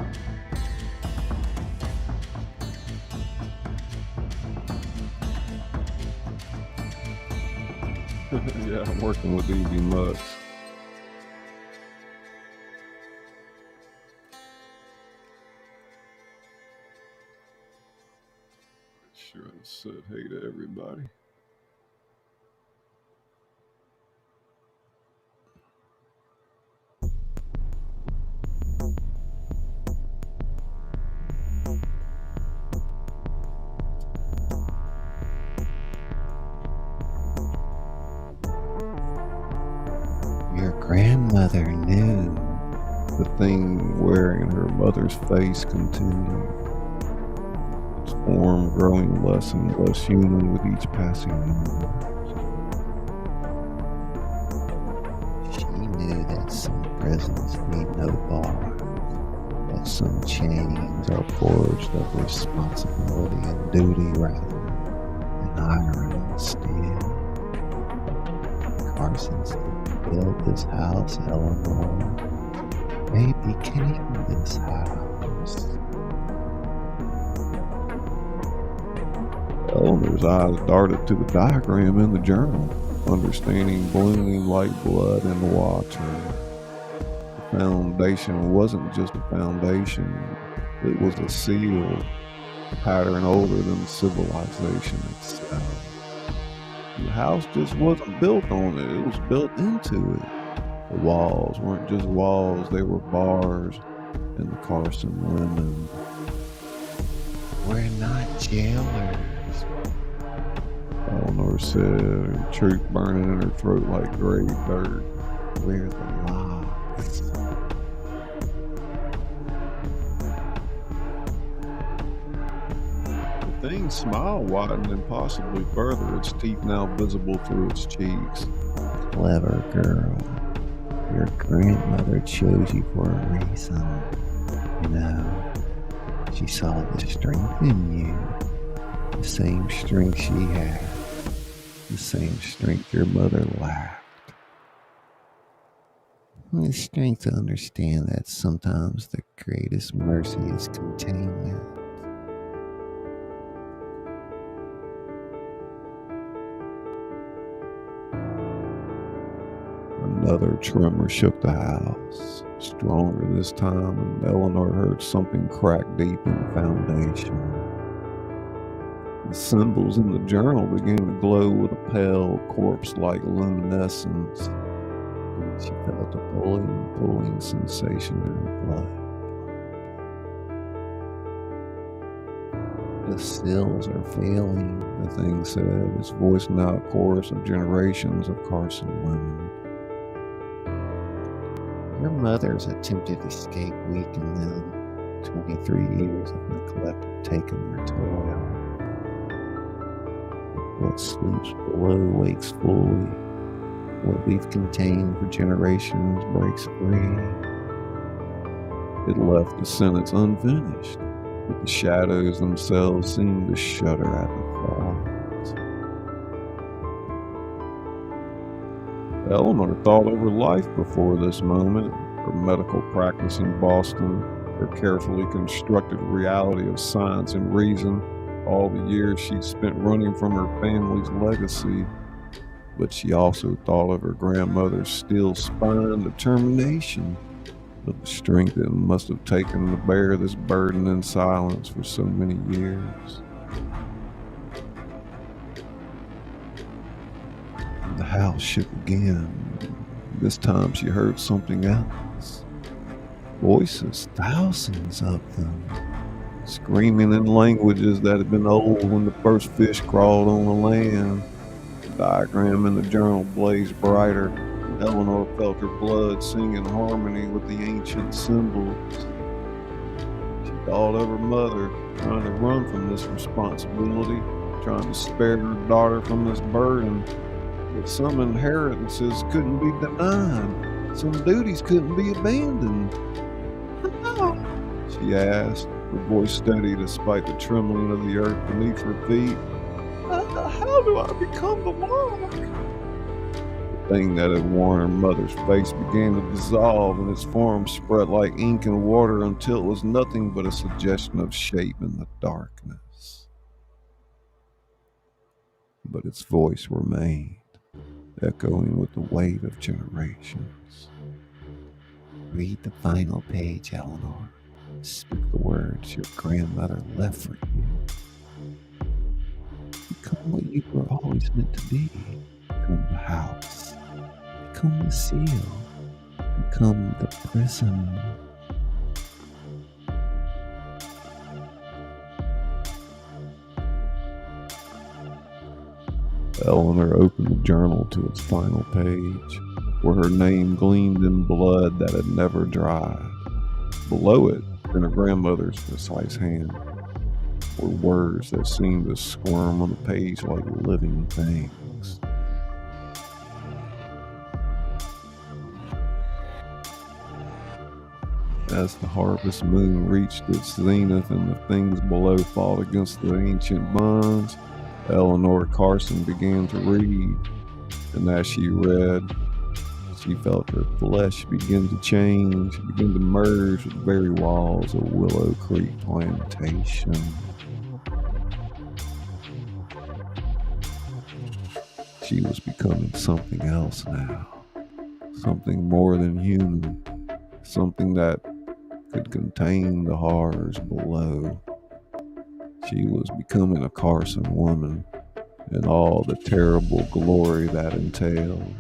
Yeah, I'm working with Easy Mutts. Sure, I said hey to everybody. Your grandmother knew. The thing wearing her mother's face continued, its form growing less and less human with each passing moment. She knew that some prisons need no bars, that some chains are forged of responsibility and duty rather than iron and steel. Carson's built this house, Eleanor. Maybe came this house. Eleanor's eyes darted to the diagram in the journal, understanding blooming like blood in the water. The foundation wasn't just a foundation, it was a seal, pattern older than civilization itself. The house just wasn't built on it, it was built into it. The walls weren't just walls, they were bars, and the Carson women. We're not jailers. Eleanor said, her truth burning in her throat like gray dirt. We're the locks. The thing's smile widened impossibly further, its teeth now visible through its cheeks. Clever girl. Your grandmother chose you for a reason. You know, she saw the strength in you. The same strength she had. The same strength your mother lacked. And the strength to understand that sometimes the greatest mercy is containment. Another tremor shook the house, stronger this time, and Eleanor heard something crack deep in the foundation. The symbols in the journal began to glow with a pale, corpse-like luminescence. And she felt a pulling sensation in her blood. The seals are failing. The thing said, its voice now a chorus of generations of Carson women. Your mother's attempted escape weakened them. 23 years of neglect have taken their toll. What sleeps below wakes fully. What we've contained for generations breaks free. It left the sentence unfinished, but the shadows themselves seemed to shudder at the thought. Eleanor thought over life before this moment, her medical practice in Boston, her carefully constructed reality of science and reason, all the years she'd spent running from her family's legacy. But she also thought of her grandmother's steel spine determination, of the strength it must have taken to bear this burden in silence for so many years. The house shook again. This time she heard something else. Voices, thousands of them, screaming in languages that had been old when the first fish crawled on the land. The diagram in the journal blazed brighter. Eleanor felt her blood sing in harmony with the ancient symbols. She thought of her mother, trying to run from this responsibility, trying to spare her daughter from this burden. But some inheritances couldn't be denied. Some duties couldn't be abandoned. How? She asked, her voice steady despite the trembling of the earth beneath her feet. How do I become the lock? The thing that had worn her mother's face began to dissolve, and its form spread like ink and water until it was nothing but a suggestion of shape in the darkness. But its voice remained, echoing with the weight of generations. Read the final page, Eleanor. Speak the words your grandmother left for you. Become what you were always meant to be. Become the house. Become the seal. Become the prison. Eleanor opened the journal to its final page, where her name gleamed in blood that had never dried. Below it, in her grandmother's precise hand, were words that seemed to squirm on the page like living things. As the harvest moon reached its zenith and the things below fought against the ancient bonds, Eleanor Carson began to read, and as she read, she felt her flesh begin to change, begin to merge with the very walls of Willow Creek Plantation. She was becoming something else now, something more than human, something that could contain the horrors below, She was becoming a Carson woman and all the terrible glory that entailed.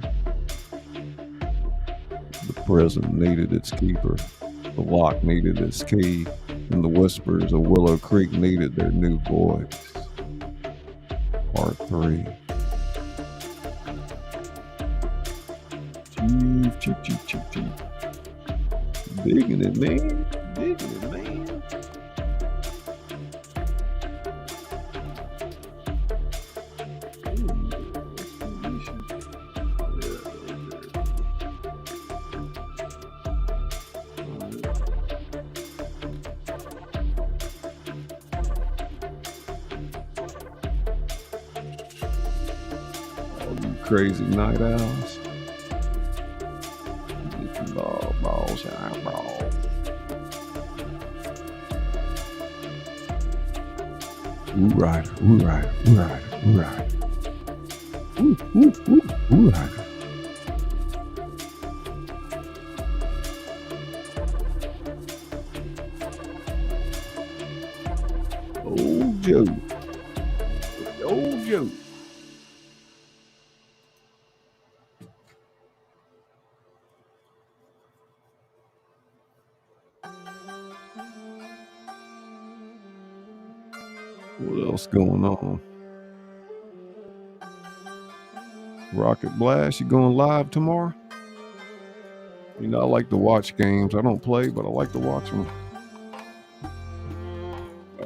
The prison needed its keeper, the lock needed its key, and the whispers of Willow Creek needed their new voice. Part 3. Chief. Digging it, man. Digging it, man. All you crazy night owls. Balls, eyeballs. Ooh, rider, ooh, rider, ooh, rider, ooh, rider. Ooh, rider. Old Joe. Old Joe. What else going on? Rocket Blast, you going live tomorrow? You know, I like to watch games. I don't play, but I like to watch them.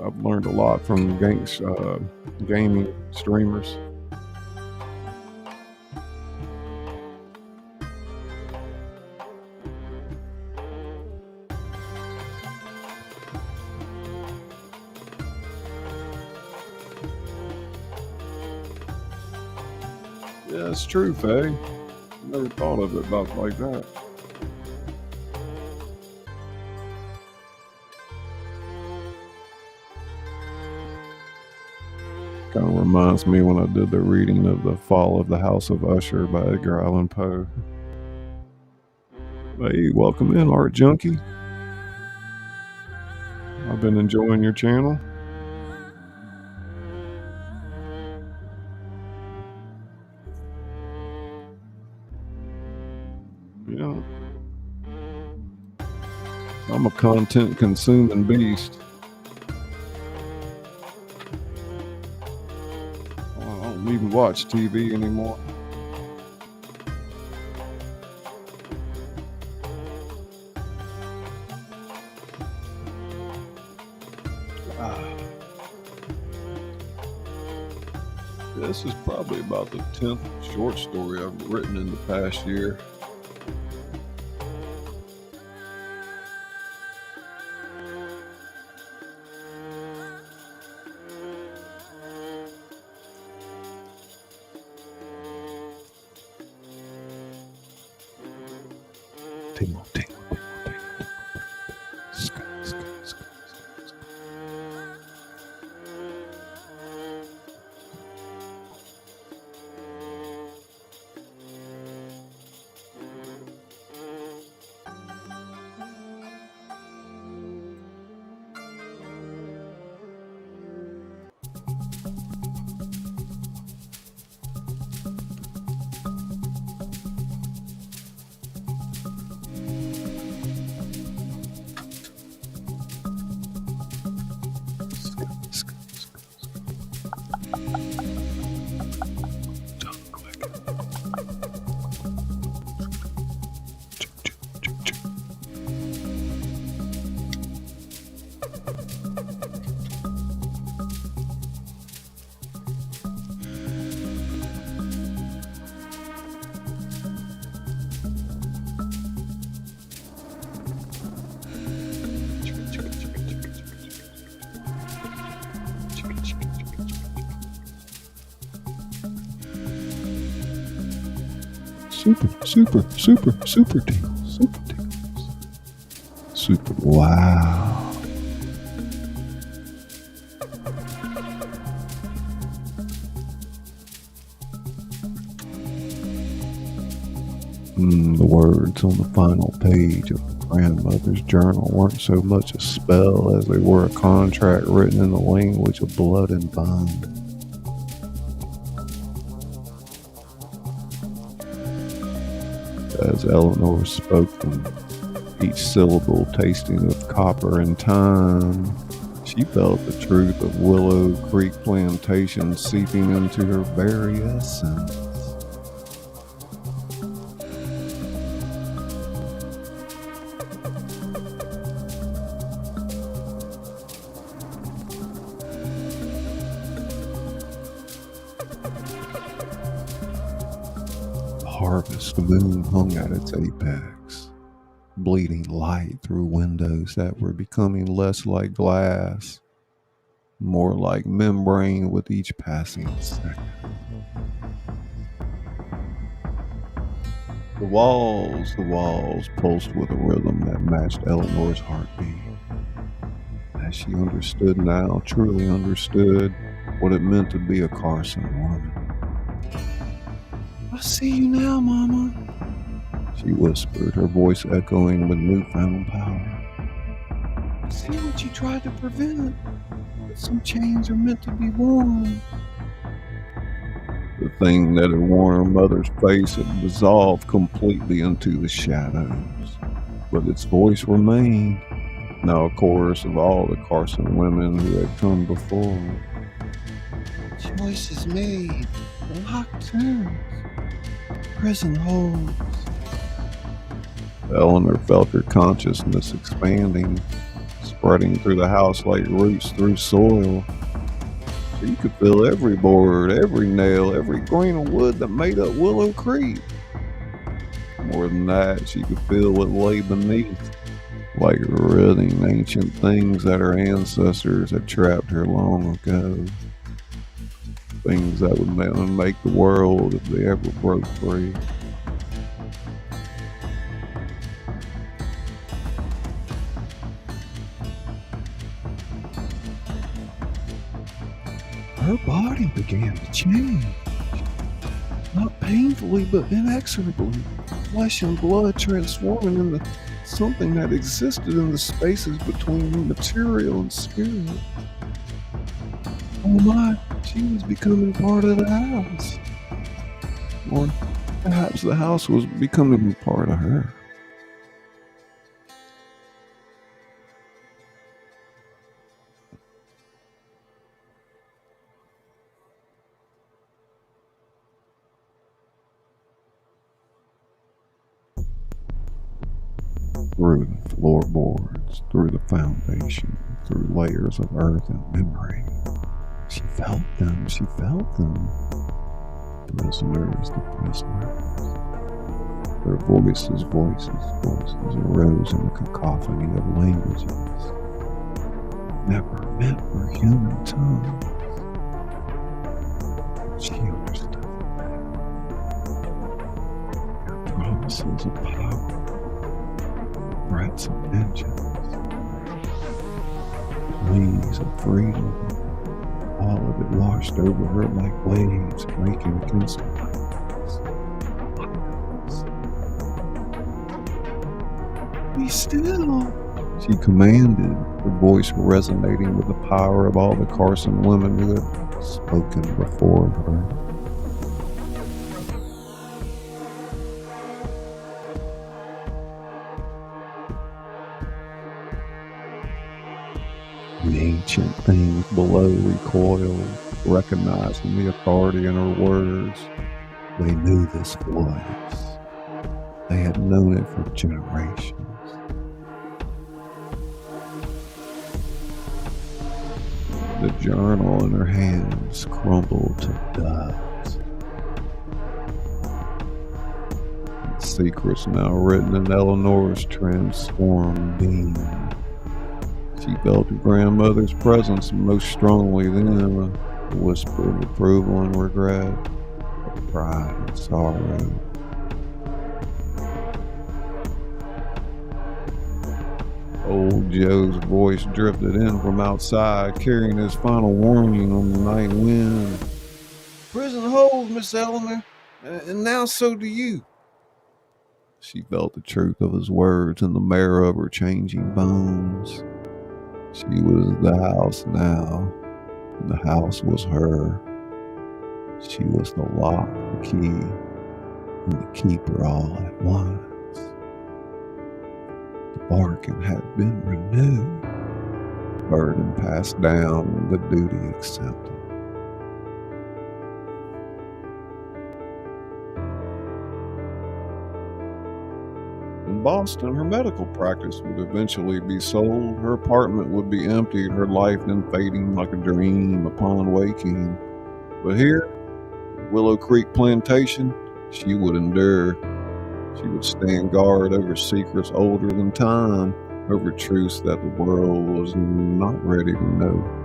I've learned a lot from gaming streamers. Yeah, it's true, Faye. Never thought of it about like that. Kind of reminds me when I did the reading of The Fall of the House of Usher by Edgar Allan Poe. Hey, welcome in, Art Junkie. I've been enjoying your channel. Yeah. I'm a content consuming beast. I don't even watch TV anymore. This is probably about the 10th short story I've written in the past year. Tingle. Super tingles. Super, wow. The words on the final page of Grandmother's journal weren't so much a spell as they were a contract written in the language of blood and bone. As Eleanor spoke them, each syllable tasting of copper and time, she felt the truth of Willow Creek Plantation seeping into her very essence. The harvest moon hung at its apex, bleeding light through windows that were becoming less like glass, more like membrane with each passing second. The walls pulsed with a rhythm that matched Eleanor's heartbeat. As she understood now, truly understood what it meant to be a Carson woman. "I see you now, Mama," she whispered, her voice echoing with newfound power. "I see what you tried to prevent, but some chains are meant to be worn." The thing that had worn her mother's face had dissolved completely into the shadows, but its voice remained, now a chorus of all the Carson women who had come before. Choices made, locked terms, prison holds. Eleanor felt her consciousness expanding, spreading through the house like roots through soil. She could feel every board, every nail, every grain of wood that made up Willow Creek. More than that, she could feel what lay beneath, like writhing ancient things that her ancestors had trapped her long ago. Things that would make the world if they ever broke free. Her body began to change. Not painfully, but inexorably. Flesh and blood transforming into something that existed in the spaces between material and spirit. Oh my, she was becoming part of the house. Or perhaps the house was becoming part of her. Through the floorboards, through the foundation, through layers of earth and memory. She felt them. Prisoners, the prisoners. Their voices arose in a cacophony of languages never meant for human tongues. She understood their promises of power, threats of vengeance, pleas of freedom. All of it washed over her like waves breaking against her eyes. "Be still," she commanded, her voice resonating with the power of all the Carson women who had spoken before her. The ancient things below recoiled, recognizing the authority in her words. They knew this voice. They had known it for generations. The journal in her hands crumbled to dust. The secrets now written in Eleanor's transformed being. She felt her grandmother's presence most strongly then, a whisper of approval and regret, of pride and sorrow. Old Joe's voice drifted in from outside, carrying his final warning on the night wind. "Prison holds, Miss Eleanor, and now so do you." She felt the truth of his words in the marrow of her changing bones. She was the house now, and the house was her. She was the lock, the key, and the keeper all at once. The bargain had been renewed, burden passed down, and the duty accepted. In Boston, her medical practice would eventually be sold, her apartment would be emptied, her life then fading like a dream upon waking. But here, Willow Creek Plantation, she would endure. She would stand guard over secrets older than time, over truths that the world was not ready to know.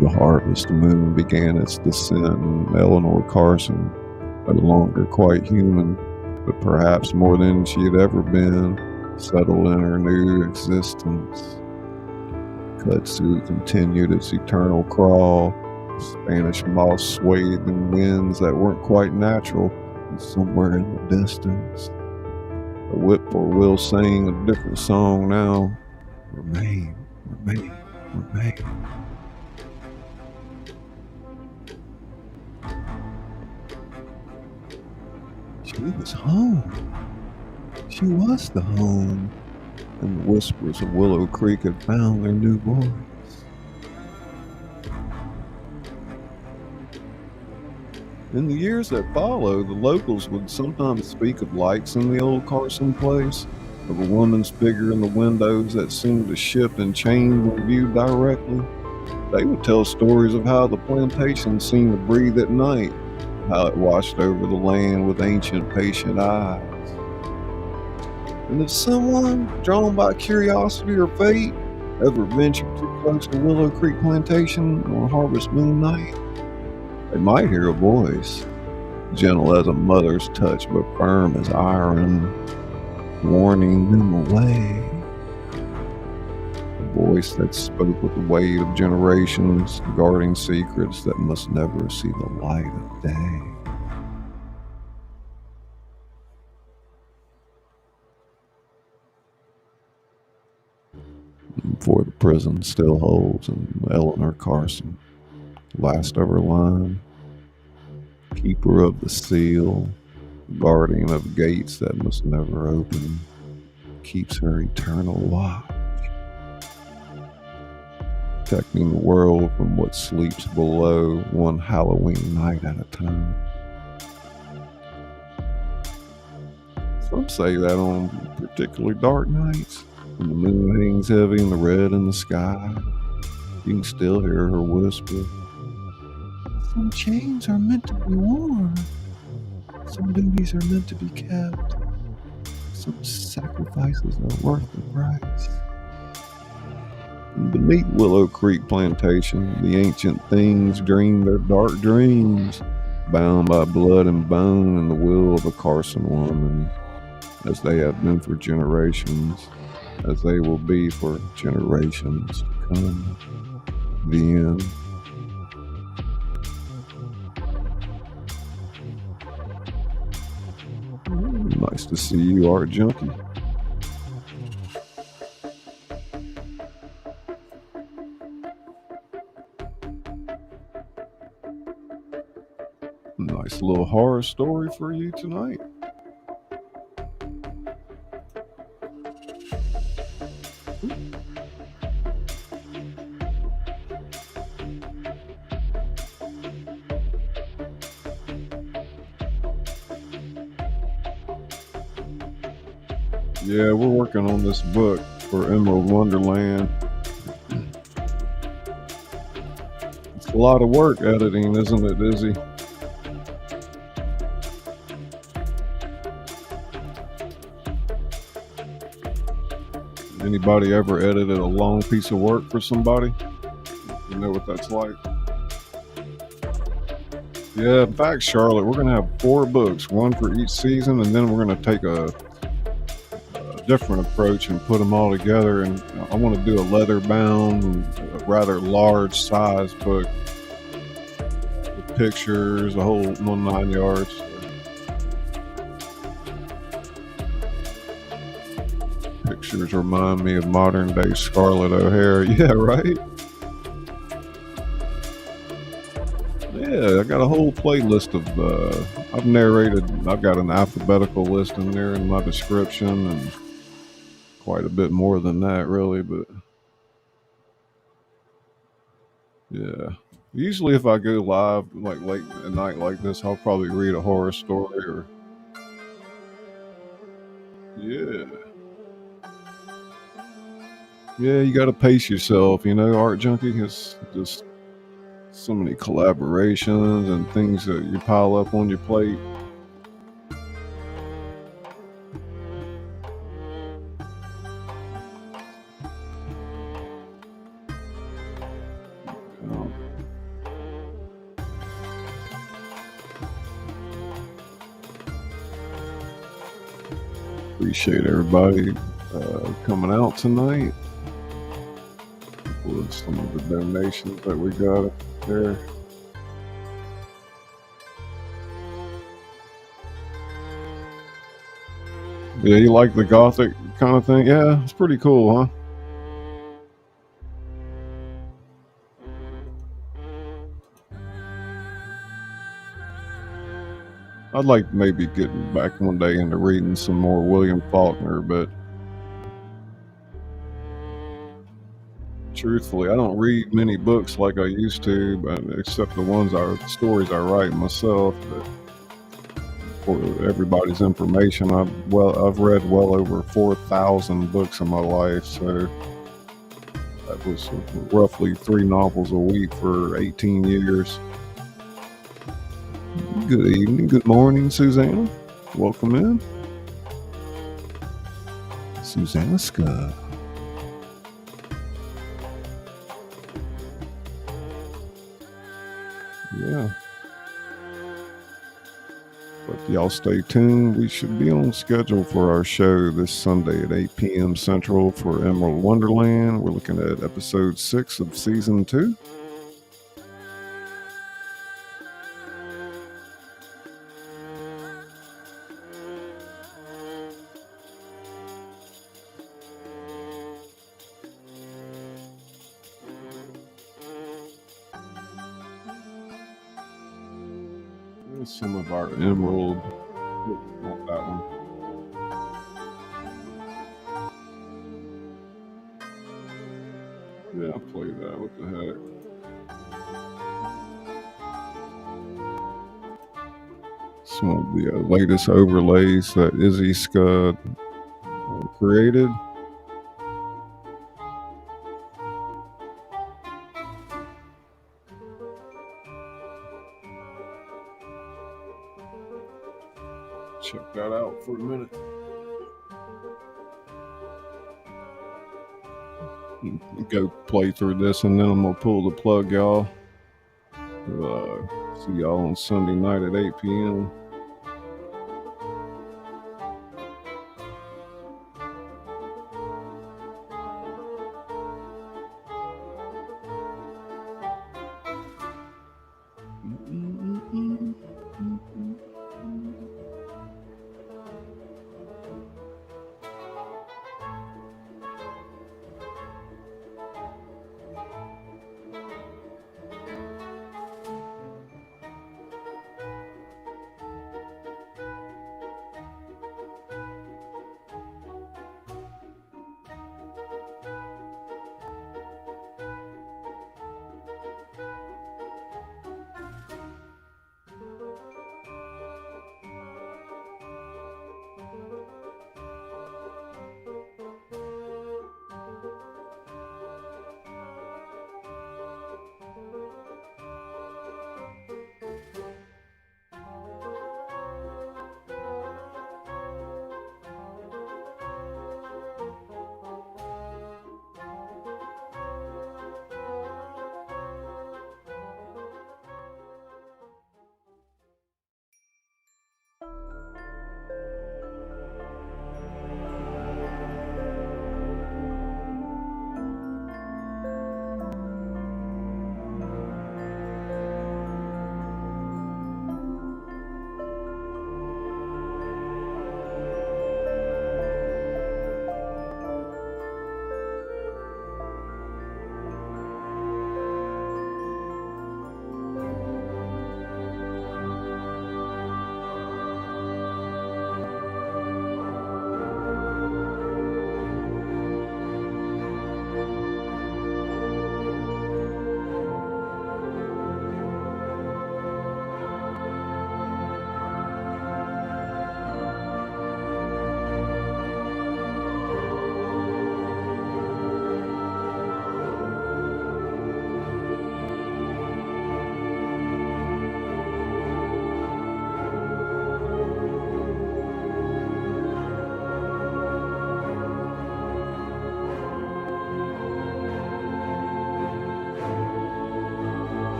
The harvest moon began its descent, and Eleanor Carson, no longer quite human, but perhaps more than she had ever been, settled in her new existence. Kudzu continued its eternal crawl. Spanish moss swayed in winds that weren't quite natural, and somewhere in the distance, a whippoorwill sang a different song now. Remain, remain, remain. She was home. She was the home, and the whispers of Willow Creek had found their new voice. In the years that followed, the locals would sometimes speak of lights in the old Carson place, of a woman's figure in the windows that seemed to shift and change when viewed directly. They would tell stories of how the plantation seemed to breathe at night, how it watched over the land with ancient, patient eyes. And if someone, drawn by curiosity or fate, ever ventured too close to Willow Creek Plantation on Harvest Moon night, they might hear a voice, gentle as a mother's touch but firm as iron, warning them away. A voice that spoke with the weight of generations, guarding secrets that must never see the light of day. For the prison still holds in Eleanor Carson, last of her line, keeper of the seal, guardian of gates that must never open, keeps her eternal watch, protecting the world from what sleeps below, one Halloween night at a time. Some say that on particularly dark nights, when the moon hangs heavy and the red in the sky, you can still hear her whisper, "Some chains are meant to be worn. Some duties are meant to be kept. Some sacrifices are worth the price." And beneath Willow Creek Plantation, the ancient things dream their dark dreams, bound by blood and bone and the will of a Carson woman, as they have been for generations, as they will be for generations to come. The end. Nice to see you, Art Junkie. Nice little horror story for you tonight. Yeah, we're working on this book for Emerald Wonderland. It's a lot of work editing, isn't it, Izzy? Anybody ever edited a long piece of work for somebody? You know what that's like? Yeah, in fact, Charlotte, we're going to have 4 books, one for each season, and then we're going to take a different approach and put them all together. And I want to do a leather bound, a rather large size book with pictures, a whole 9 yards. Pictures remind me of modern day Scarlett O'Hara. Yeah, right? Yeah, I got a whole playlist of, I've narrated, I've got an alphabetical list in there in my description and quite a bit more than that, really, but yeah. Usually if I go live, like late at night like this, I'll probably read a horror story or, yeah. Yeah, you got to pace yourself, Art Junkie has just so many collaborations and things that you pile up on your plate. Appreciate everybody coming out tonight with some of the donations that we got there. Yeah, you like the gothic kind of thing? Yeah, it's pretty cool, huh? I'd like maybe getting back one day into reading some more William Faulkner, but truthfully, I don't read many books like I used to, but except the stories I write myself. But for everybody's information, I've read well over 4,000 books in my life, so that was roughly 3 novels a week for 18 years. Good evening, good morning, Susanna. Welcome in. Susanna Scott. Yeah. But y'all stay tuned. We should be on schedule for our show this Sunday at 8 p.m. Central for Emerald Wonderland. We're looking at episode 6 of season 2. Some of our Emerald. Not that one. Yeah, I'll play that. What the heck? Some of the latest overlays that Izzy Scud created. Check that out for a minute. Go play through this and then I'm gonna pull the plug, y'all. See y'all on Sunday night at 8 p.m.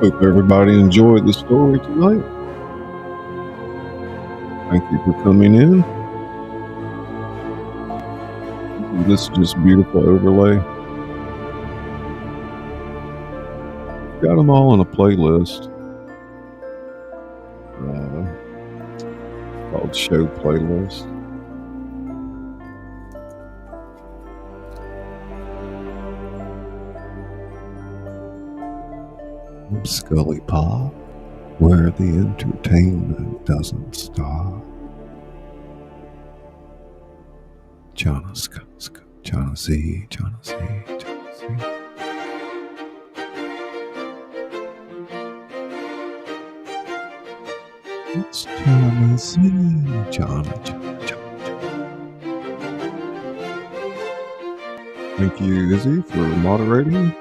Hope everybody enjoyed the story tonight. Thank you for coming in. This is just beautiful overlay. Got them all in a playlist called Show Playlist. Scully Pop, where the entertainment doesn't stop. Johnny. It's Johnny. Thank you, Izzy, for moderating.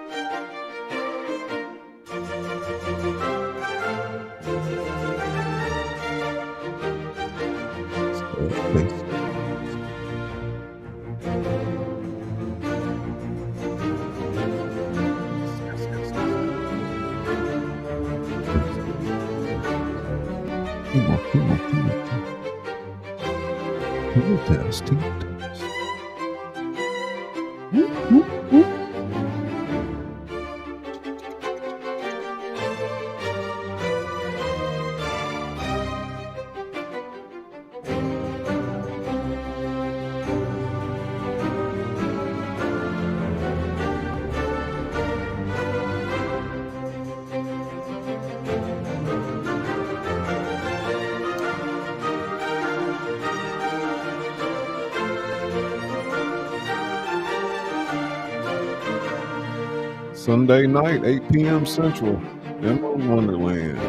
Sunday night, 8 p.m. Central, Emerald Wonderland.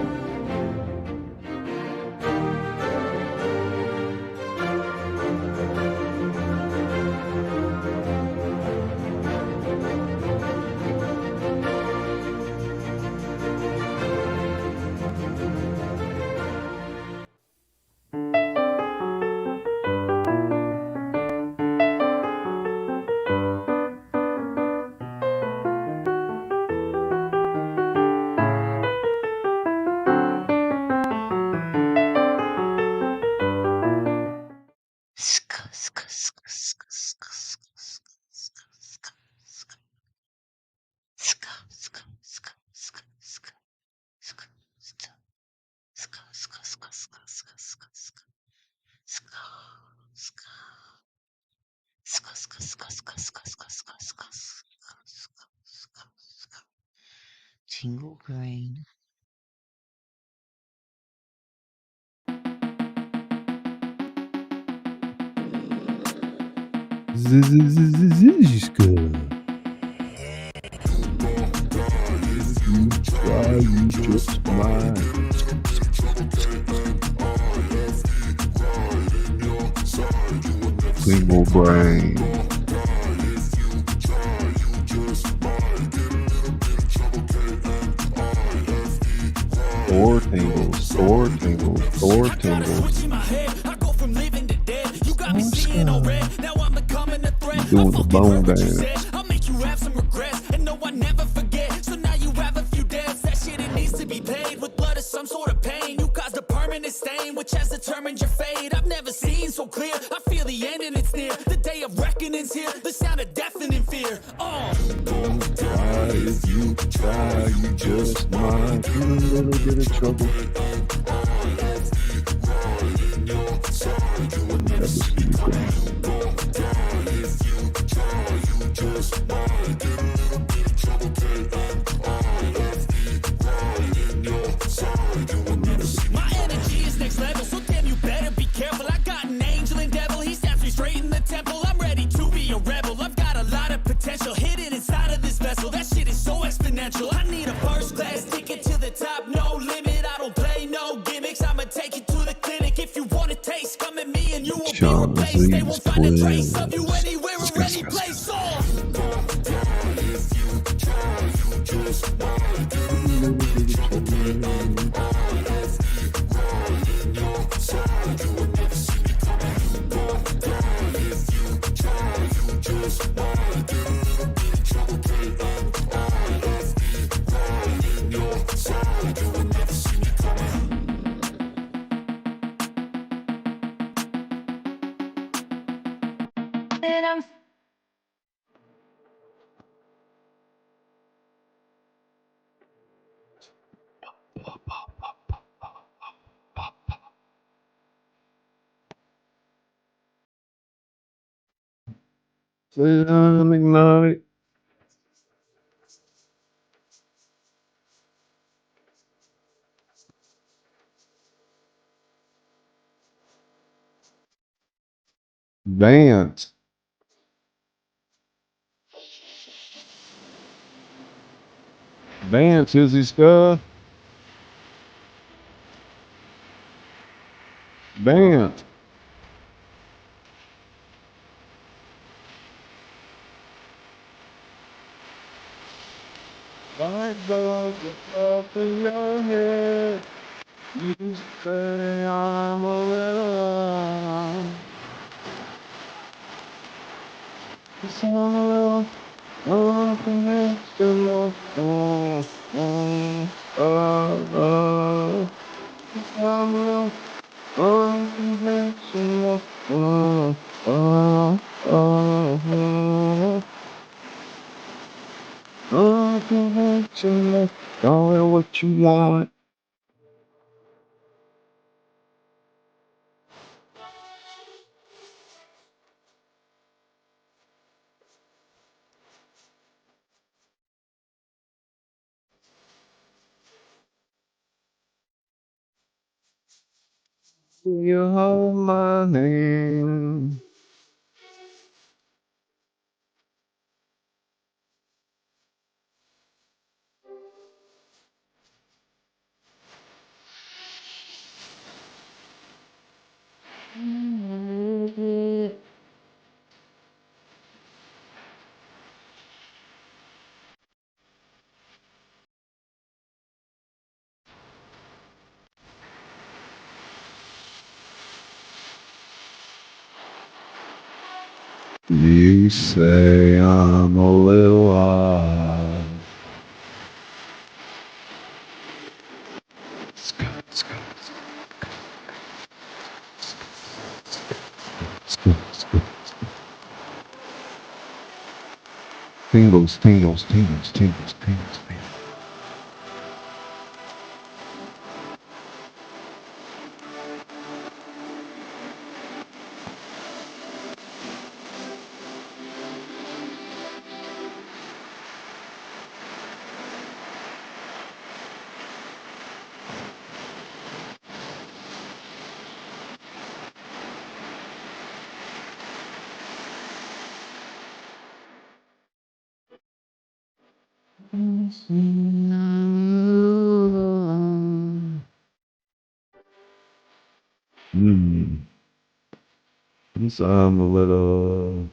Tingle Brain. Tingle Brain. Four tingles. Doing the bone dance. I'll make you have some regrets, and no, I never forget. So now you have a few debts. That shit, it needs to be paid with blood or some sort of pain. You caused a permanent stain, which has determined your fate. I've never seen so clear. I feel the end and it's near. The day of reckoning's here. The sound of deafening fear. Don't try, if you try, you just might feel a little bit of trouble. That was beautiful. My energy is next level, so damn, you better be careful. I got an angel and devil. He snaps me straight in the temple. I'm ready to be a rebel. I've got a lot of potential hidden inside of this vessel. That shit is so exponential. I need a first class ticket to the top, no limit. I don't play no gimmicks. I'ma take you to the clinic. If you want a taste, come at me and you will be replaced. They won't find a trace of you anywhere or any place. Night. Dance. Dance, Izzy Scud. Dance. Light bulb up in your head. You say I'm a little. It's a little. Unconventional. It's a little unconventional. Unconventional. Call it what you want. You hold my name. You say I'm a little odd. Tingles, tingles, tingles, tingles, tingles, tingles. Yes, I'm a little.